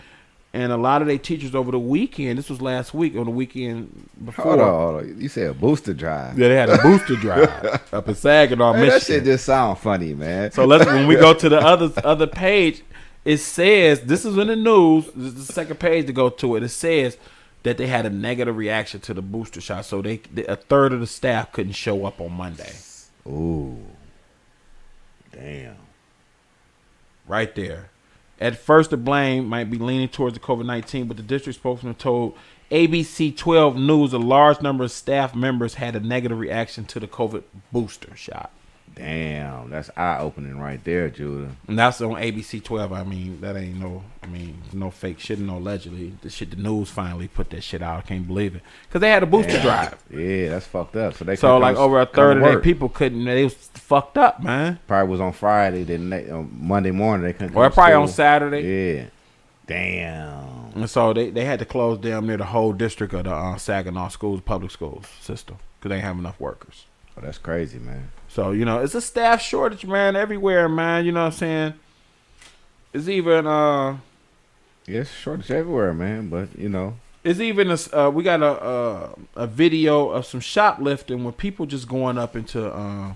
And a lot of their teachers over the weekend, this was last week, on the weekend before. Hold on. You said a booster drive. Yeah, they had a booster drive up in Saginaw, Michigan. That shit just sound funny, man. So when we go to the other page, it says, this is in the news, this is the second page to go to it. It says that they had a negative reaction to the booster shot. So a third of the staff couldn't show up on Monday. Ooh. Damn. Right there. At first, the blame might be leaning towards the COVID-19, but the district spokesman told ABC 12 News a large number of staff members had a negative reaction to the COVID booster shot. Damn, that's eye-opening right there, Judah. And that's on ABC 12. I mean, that ain't no fake shit, no allegedly. The news finally put that shit out. I can't believe it. Because they had a booster drive. Yeah, that's fucked up. So like over a third of their people couldn't, they was fucked up, man. Probably was on Friday, then Monday morning they couldn't come or to probably school. on Saturday. Yeah. Damn. And so they had to close damn near the whole district of the Saginaw schools, public schools system, because they didn't have enough workers. Oh, that's crazy, man. So, it's a staff shortage, man, everywhere, man. You know what I'm saying? It's even it's shortage everywhere, man. But it's even we got a video of some shoplifting where people just going up into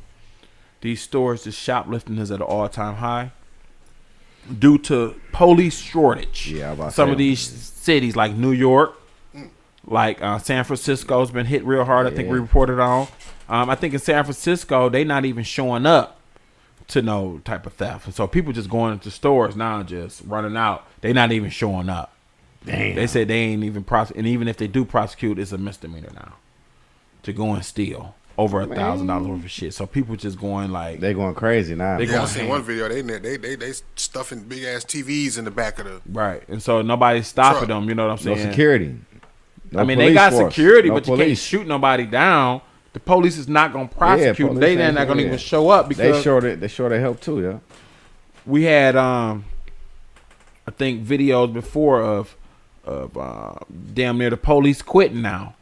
these stores. The shoplifting is at an all-time high due to police shortage. Yeah, some of these cities like New York, like San Francisco's been hit real hard. I think we reported on. I think in San Francisco, they not even showing up to no type of theft. And so people just going into stores now, just running out. They not even showing up. Damn. They said they ain't even prosecute. And even if they do prosecute, it's a misdemeanor now to go and steal over $1,000 worth of shit. So people just going like. They going crazy now. I seen one video. They stuffing big ass TVs in the back of the. Right. And so nobody's stopping them. You know what I'm saying? No security. No they got security, but you can't shoot nobody down. The police is not going to prosecute. They not going to even show up because they sure they help too. Yeah, we had I think videos before of damn near the police quitting now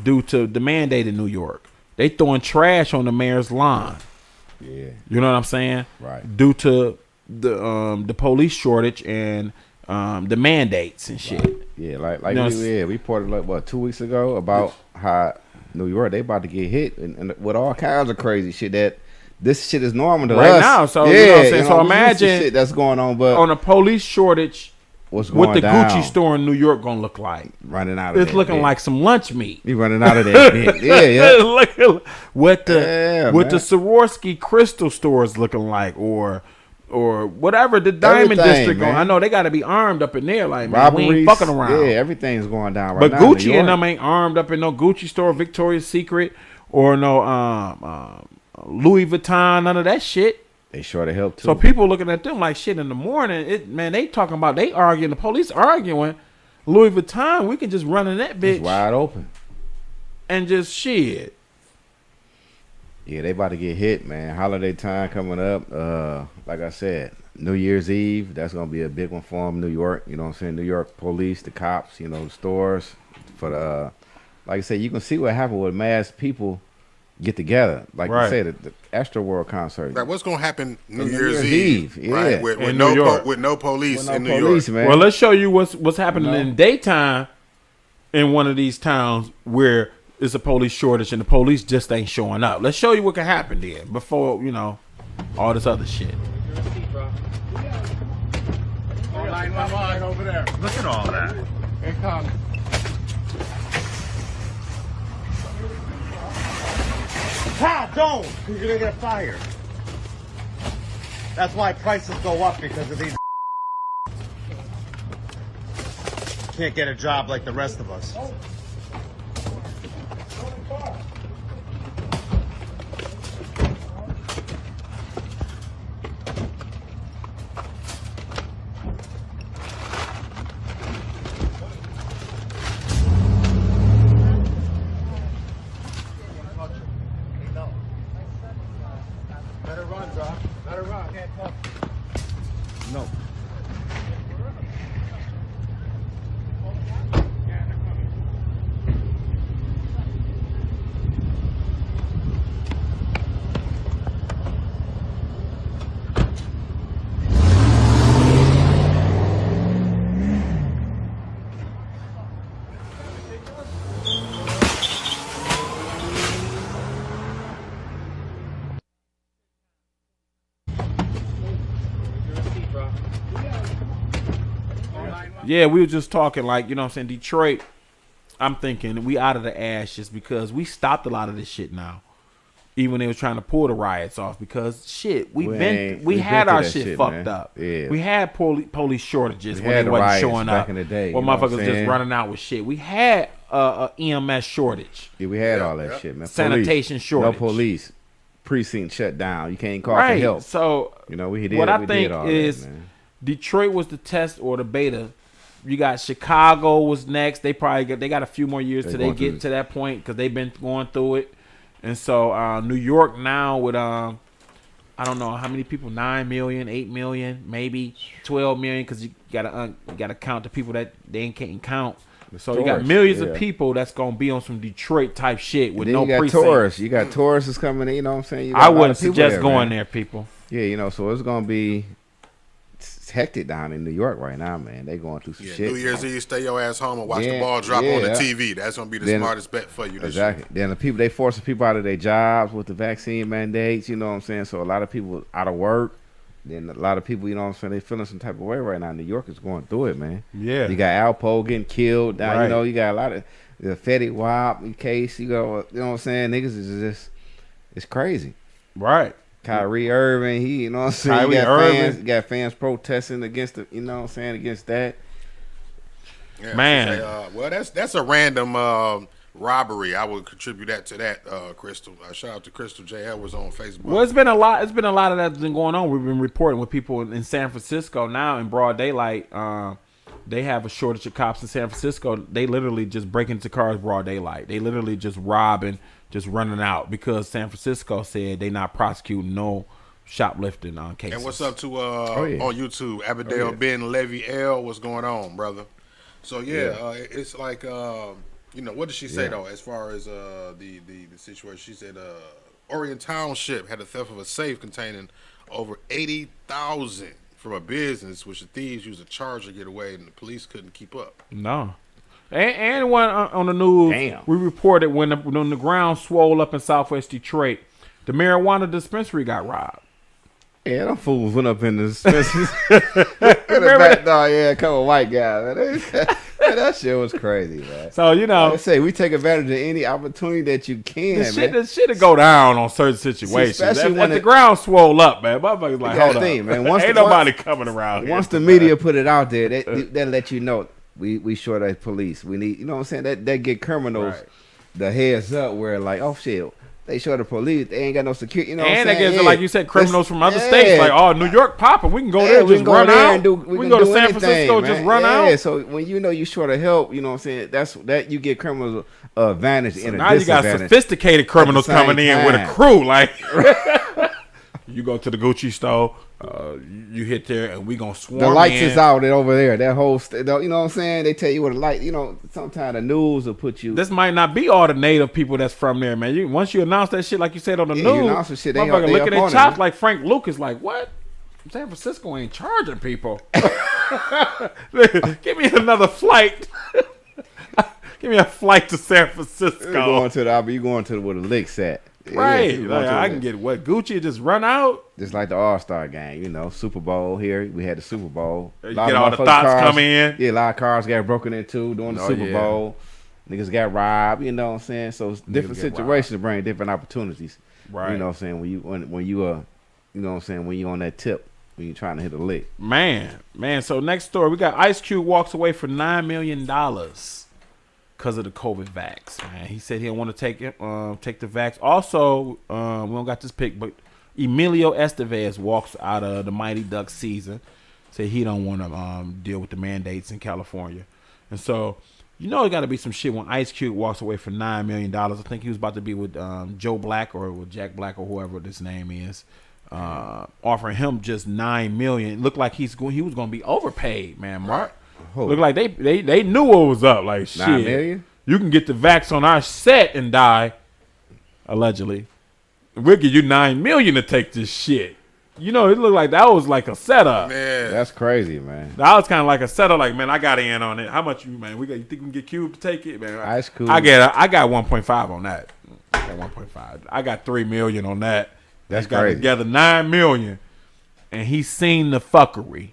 due to the mandate in New York. They throwing trash on the mayor's lawn. Yeah, you know what I'm saying? Right. Due to the police shortage and the mandates and shit. Right. Yeah, like we reported like what 2 weeks ago about how New York, they about to get hit and with all kinds of crazy shit that this shit is normal to us right now. So you know what I'm saying? So imagine shit that's going on, but on a police shortage, what's going what the down? Gucci store in New York gonna look like? Running out of it's looking like some lunch meat. You running out of that bit. Yeah. What the Swarovski crystal store is looking like, or whatever the diamond district on. I know they got to be armed up in there. Like, man, we ain't fucking around. Yeah, everything's going down right now. But Gucci and them ain't armed up in no Gucci store, Victoria's Secret, or no Louis Vuitton, none of that shit. They sure to help too. So people looking at them like shit in the morning. They talking about, they arguing, the police arguing. Louis Vuitton, we can just run in that bitch. It's wide open. And just shit. Yeah, they about to get hit, man. Holiday time coming up. Like I said, New Year's Eve, that's going to be a big one for them, New York. You know what I'm saying? New York police, the cops, the stores. For the, like I said, you can see what happened with mass people get together. Like you said, the Astro World concert. Right, what's going to happen New Year's Eve? Yeah. Right, with no police in New York. Man. Well, let's show you what's happening in daytime in one of these towns where it's a police shortage and the police just ain't showing up. Let's show you what can happen then before, all this other shit. Over there. Look at all that. Here it comes. Don't! You're gonna get fired. That's why prices go up because of these. Can't get a job like the rest of us. Better run, bro. Better run. Can't touch. No. Yeah, we were just talking like, you know what I'm saying, Detroit, I'm thinking we out of the ashes because we stopped a lot of this shit now. Even when they was trying to pull the riots off because shit, we had our shit fucked man. Up. Yeah. We had police shortages when they wasn't showing up. Back in the day, when motherfuckers just running out with shit. We had a EMS shortage. Yeah, we had all that shit, man. Sanitation shortage. No police. Precinct shut down. You can't call for help. So you know, we did what I we think did all is that, man. Detroit was the test or the beta. You got Chicago was next. They got a few more years till they get to that point because they've been going through it. And so New York now with I don't know how many people, 9 million, 8 million, maybe 12 million, because you gotta count the people that they can't count. So you got millions of people that's gonna be on some Detroit type shit with no precincts. Tourists. You got tourists that's coming in. You know what I'm saying? I wouldn't suggest going there, people. Yeah, you know, so it's gonna be hectic down in New York right now, man. They going through some shit. New Year's Eve, stay your ass home and watch the ball drop on the TV. That's gonna be the smartest bet for you. Exactly. Then the people, they forcing people out of their jobs with the vaccine mandates. You know what I'm saying? So a lot of people out of work. Then a lot of people, you know what I'm saying, they feeling some type of way right now. New York is going through it, man. Yeah. You got Alpo getting killed. Now, you know, you got a lot of the Fetty Wap case. You know what I'm saying? Niggas is just, it's crazy. Right. Kyrie Irving, you know what I'm saying? You got fans protesting against the, you know what I'm saying, against that. Yeah, man. Well, that's a random robbery. I would contribute that to that, Crystal. Shout out to Crystal J. Edwards on Facebook. Well, it's been a lot of that's been going on. We've been reporting with people in San Francisco now in broad daylight. They have a shortage of cops in San Francisco. They literally just break into cars broad daylight. They literally just robbing, just running out because San Francisco said they not prosecuting no shoplifting cases. And what's up to on YouTube, Abadel Ben Levy L? What's going on, brother? So it's like you know, what did she say though? As far as the situation, she said Orient Township had a theft of a safe containing over 80,000 from a business, which the thieves used a charger to get away, and the police couldn't keep up. No. And one on the news, we reported when the ground swole up in Southwest Detroit, the marijuana dispensary got robbed. Yeah, them fools went up in the dispensary. A couple of white guys. That shit was crazy, man. So, you know. Like I say, we take advantage of any opportunity that you can, man. This shit will go down on certain situations. Especially when the ground swole up, man. Motherfuckers like, hold up. Man. Ain't nobody coming around Once the media put it out there, that let you know. We short of police. We need, you know what I'm saying? That get criminals the heads up where like, oh shit, they short of police. They ain't got no security. You know what I'm saying? And like you said, criminals from other states. Like, oh, New York popping. We can go there and just run out. We can go to San Francisco and just run out. Yeah, so when you know you short of help, you know what I'm saying? That you get criminals advantage in a now you got sophisticated criminals coming in with a crew. Like, you go to the Gucci store. You hit there and we gonna swarm. The lights is out over there. That whole, you know what I'm saying? They tell you what the light. You know, sometimes the news will put you. This might not be all the native people that's from there, man. Once you announce that shit, like you said on the news, you announce the shit. They look at their chops like Frank Lucas. Like, what? San Francisco ain't charging people. Give me another flight. Give me a flight to San Francisco. You going to where the licks at? Right, like, I can get what Gucci just run out. Just like the All-Star game, you know, Super Bowl here. We had the Super Bowl. You get all the thoughts coming in. Yeah, a lot of cars got broken into during the Super Bowl. Niggas got robbed. You know what I'm saying? So different situations bring different opportunities. Right. You know what I'm saying? When you you know what I'm saying, when you on that tip, when you trying to hit a lick. Man. So next story, we got Ice Cube walks away for $9 million because of the COVID vax. Man, he said he didn't want to take the vax. Also, we don't got this pick, but Emilio Estevez walks out of the Mighty Ducks season. Say he don't want to deal with the mandates in California, and so it got to be some shit when Ice Cube walks away for $9 million. I think he was about to be with Joe Black or with Jack Black or whoever this name is, offering him just $9 million. It looked like he was going to be overpaid, man. Mark, looked like they knew what was up. Like shit, $9 million? You can get the vax on our set and die, allegedly. We'll give you $9 million to take this shit. It looked like that was like a setup. Man, that's crazy, man. That was kind of like a setup. Like, man, I got in on it. How much you think we can get Cube to take it, man? Ice Cube. I got 1.5 on that. I got 1.5. I got $3 million on that. That's got crazy. Together $9 million, and he's seen the fuckery.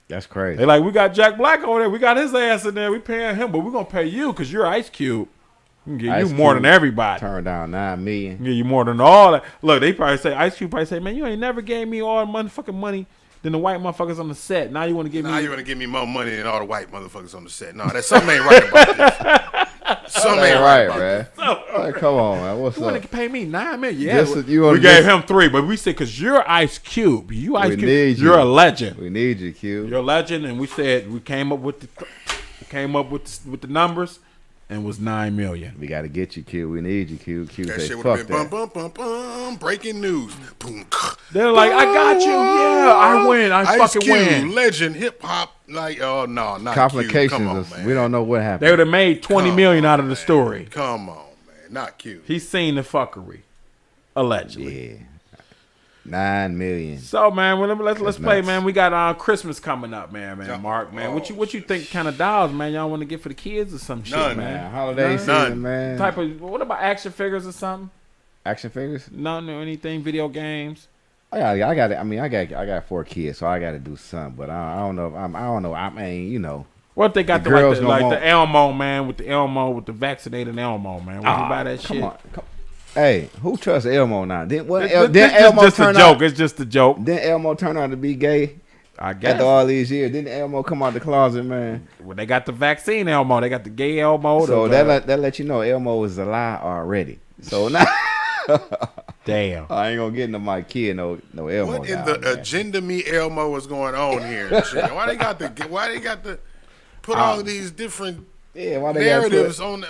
That's crazy. They like, we got Jack Black over there. We got his ass in there. We paying him, but we're gonna pay you because you're Ice Cube. We can give you more than everybody. Turn down $9 million. Give you more than all that. Look, they probably say Ice Cube probably say, man, you ain't never gave me all the motherfucking money than the white motherfuckers on the set. Now you want to give me? Now you want to give me more money than all the white motherfuckers on the set? No, that's something ain't right about this. Something ain't right, man. Come on, man. What's you up? Want to pay me $9 million? Yeah, we gave him 3, but we said because you're Ice Cube, you're a legend. We need you, Cube. You're a legend, and we said we came up with the numbers. And was $9 million. We got to get you, Q. We need you, Q. That shit would have been bum. Breaking news. Boom. They're like, I got you. Yeah, I win. I fucking win. Legend, hip hop. Like, oh no, not complications. Q. Come on, man. We don't know what happened. They would have made $20 million out of the story. Come on, man. Not Q. He's seen the fuckery, allegedly. Yeah. $9 million. So man, let's play, man. We got Christmas coming up, man. Mark, man. What you think kind of dolls, man? Y'all want to get for the kids or some shit, man? Holiday season, man. What about action figures or something? Action figures? No, anything. Video games. I got it. I mean, I got 4 kids, so I got to do something. But I don't know. I don't know. I mean, What if they got the Elmo, man, with the vaccinated Elmo, man? Would you buy that shit? Come on. Hey, who trusts Elmo now? It's just a joke. Didn't Elmo turn out to be gay? I guess. After all these years, didn't Elmo come out the closet, man? Well, they got the vaccine Elmo. They got the gay Elmo. So that let you know Elmo is a lie already. So now, damn, I ain't gonna get into my kid no Elmo. What in the agenda me Elmo is going on here? Why they got the put all of these different narratives on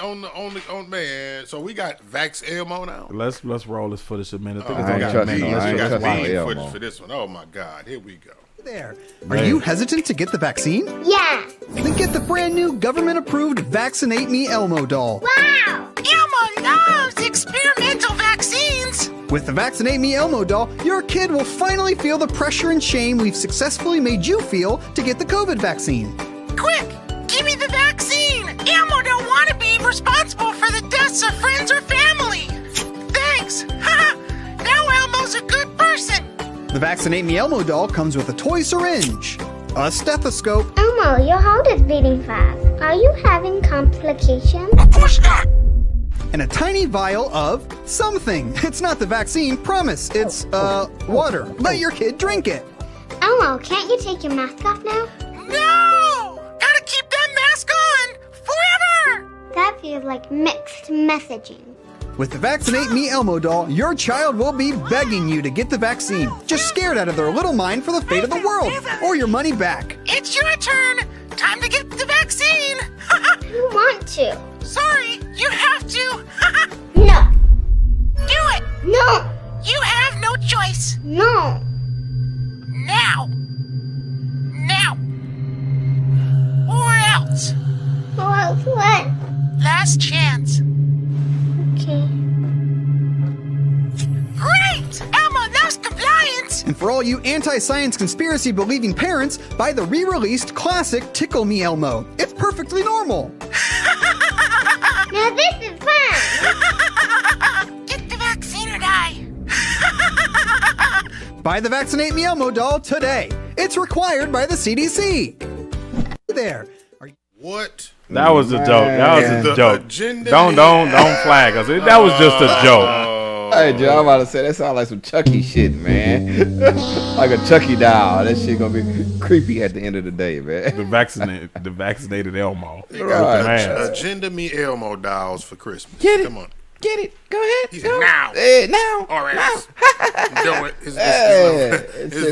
man. So we got Vax Elmo now. Let's roll this footage a minute. I got footage for this one. Oh my God, here we go. There. Are you hesitant to get the vaccine? Yeah. Then get the brand new government-approved Vaccinate Me Elmo doll. Wow! Elmo loves experimental vaccines. With the Vaccinate Me Elmo doll, your kid will finally feel the pressure and shame we've successfully made you feel to get the COVID vaccine. Quick! Give me the vaccine! Elmo don't want to be responsible for the deaths of friends or family! Thanks! Now Elmo's a good person! The Vaccinate Me Elmo doll comes with a toy syringe, a stethoscope... Elmo, your heart is beating fast. Are you having complications? Of course not! And a tiny vial of something. It's not the vaccine, promise. It's, water. Let your kid drink it. Elmo, can't you take your mask off now? No! Gotta keep that mask on! Forever! That feels like mixed messaging. With the Vaccinate Me Elmo doll, your child will be begging you to get the vaccine, just scared out of their little mind for the fate of the world, or your money back. It's your turn! Time to get the vaccine! You want to. Sorry, you have to! No. Do it! No. You have no choice! No. Now! Or else! Or else what? Last chance. Okay. Great! Elmo loves compliance! And for all you anti-science conspiracy believing parents, buy the re-released classic Tickle Me Elmo. It's perfectly normal. Now this is fun! Get the vaccine or die! Buy the Vaccinate Me Elmo doll today. It's required by the CDC. There. What? That was a joke. That was a joke. Agenda Don't flag us. That was just a joke. Hey, Joe, I'm about to say that sounds like some Chucky shit, man. Like a Chucky doll. That shit gonna be creepy at the end of the day, man. The vaccinated Elmo. Right. Agenda me Elmo dolls for Christmas. Get it. Come on. Get it. Go ahead. He said, now. Now. All right. Now. Do it. His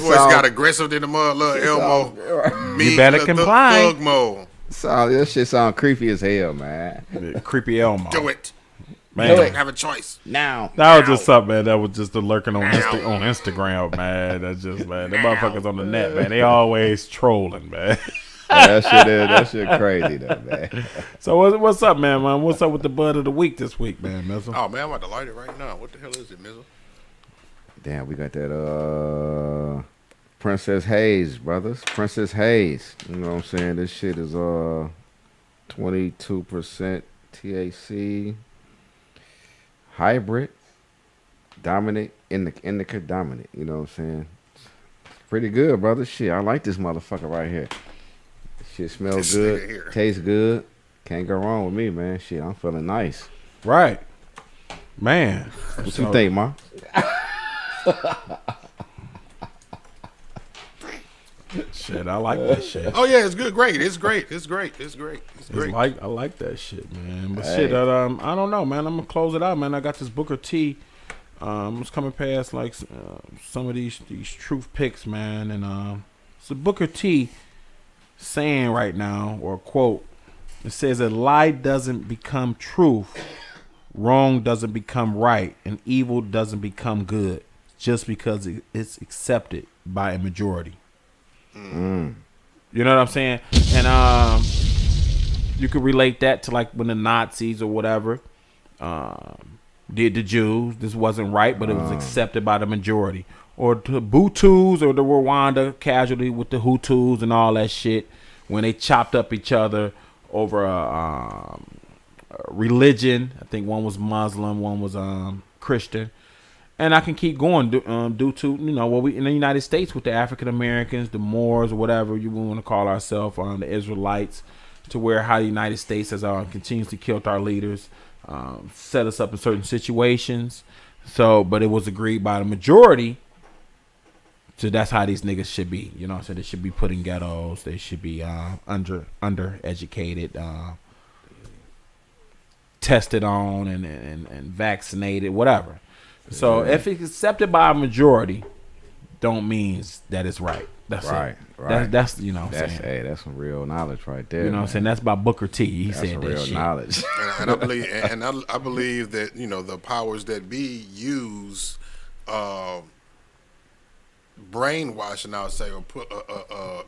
voice all, got aggressive than the mother little Elmo. You better comply. Thug mode. That shit sound creepy as hell, man. Creepy Elmo. Do it. Man. You don't have a choice. Now. That was just something, man. That was just the lurking on Instagram, man. That's just, man. The motherfuckers on the net, man. They always trolling, man. That shit crazy though, man. So what's up, man? What's up with the bud of the week this week, man, Mizzle? Oh man, I'm about to light it right now. What the hell is it, Mizzle? Damn, we got that Princess Hayes, brothers. Princess Hayes. You know what I'm saying? This shit is 22% THC, hybrid, dominant, indica dominant. You know what I'm saying? Pretty good, brother. Shit, I like this motherfucker right here. Shit smells good, tastes good. Can't go wrong with me, man. Shit, I'm feeling nice. Right. Man. What you think, Ma? Shit, I like that shit. Oh yeah, it's good. Great. It's great. It's great. It's great. It's great. I like that shit, man. But shit, I don't know, man. I'm gonna close it out, man. I got this Booker T. Was coming past like some of these truth picks, man, and so Booker T saying right now, or quote, it says a lie doesn't become truth, wrong doesn't become right, and evil doesn't become good just because it's accepted by a majority. You know what I'm saying? And you could relate that to like when the Nazis or whatever did the Jews. This wasn't right, but it was accepted by the majority. Or the Hutus or the Rwanda casualty with the Hutus and all that shit when they chopped up each other over a religion. I think one was Muslim, one was Christian. And I can keep going due to, you know, what we in the United States with the African Americans, the Moors, or whatever you want to call ourselves, the Israelites, to where how the United States has continuously killed our leaders, set us up in certain situations. So, but it was agreed by the majority. So that's how these niggas should be. You know what I'm saying? They should be put in ghettos. They should be undereducated, tested on and vaccinated, whatever. So if it's accepted by a majority, don't mean that it's right. That's right. That's you know what I'm saying. Hey, that's some real knowledge right there. You know what I'm saying? That's by Booker T. He that's said some that real shit. Knowledge. And I believe that, you know, the powers that be use brainwashing, I would say, or put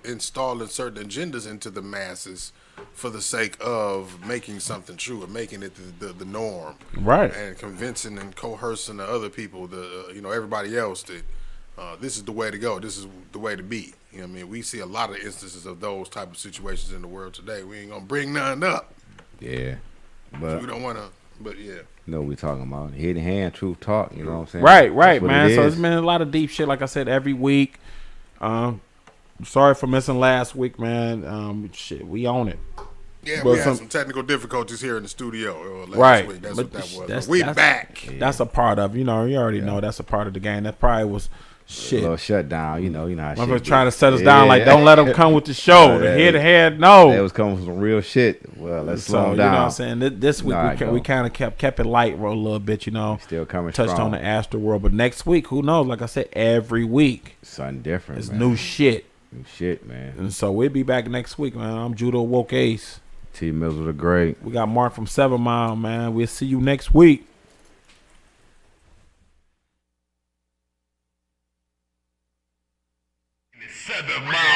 installing certain agendas into the masses for the sake of making something true or making it the norm, right? And convincing and coercing the other people, everybody else that this is the way to go, this is the way to be. You know what I mean? We see a lot of instances of those type of situations in the world today. We ain't gonna bring none up. Yeah, but we don't want to. But yeah. You know what we talking about. Hidden hand, truth talk. You know what I'm saying? Right, man. So it's been a lot of deep shit, like I said, every week. Sorry for missing last week, man. Shit, we own it. Yeah, we had some technical difficulties here in the studio last week. That's what that was. We back. Yeah. That's a part of, you already know that's a part of the game. That probably was shit. A little shutdown, you know how shit. Trying to set us down, like don't let them come with the show. The head, no. They was coming with some real shit. Well, let's slow them down. You know what I'm saying? This week we kind of kept it light for a little bit, Still coming touched strong. on the Astro World, but next week, who knows? Like I said, every week something different. It's man. new shit. New shit, man. And so we'll be back next week, man. I'm Judo Woke Ace. T Mizzle the Great. We got Mark from 7 Mile, man. We'll see you next week. 7 Mile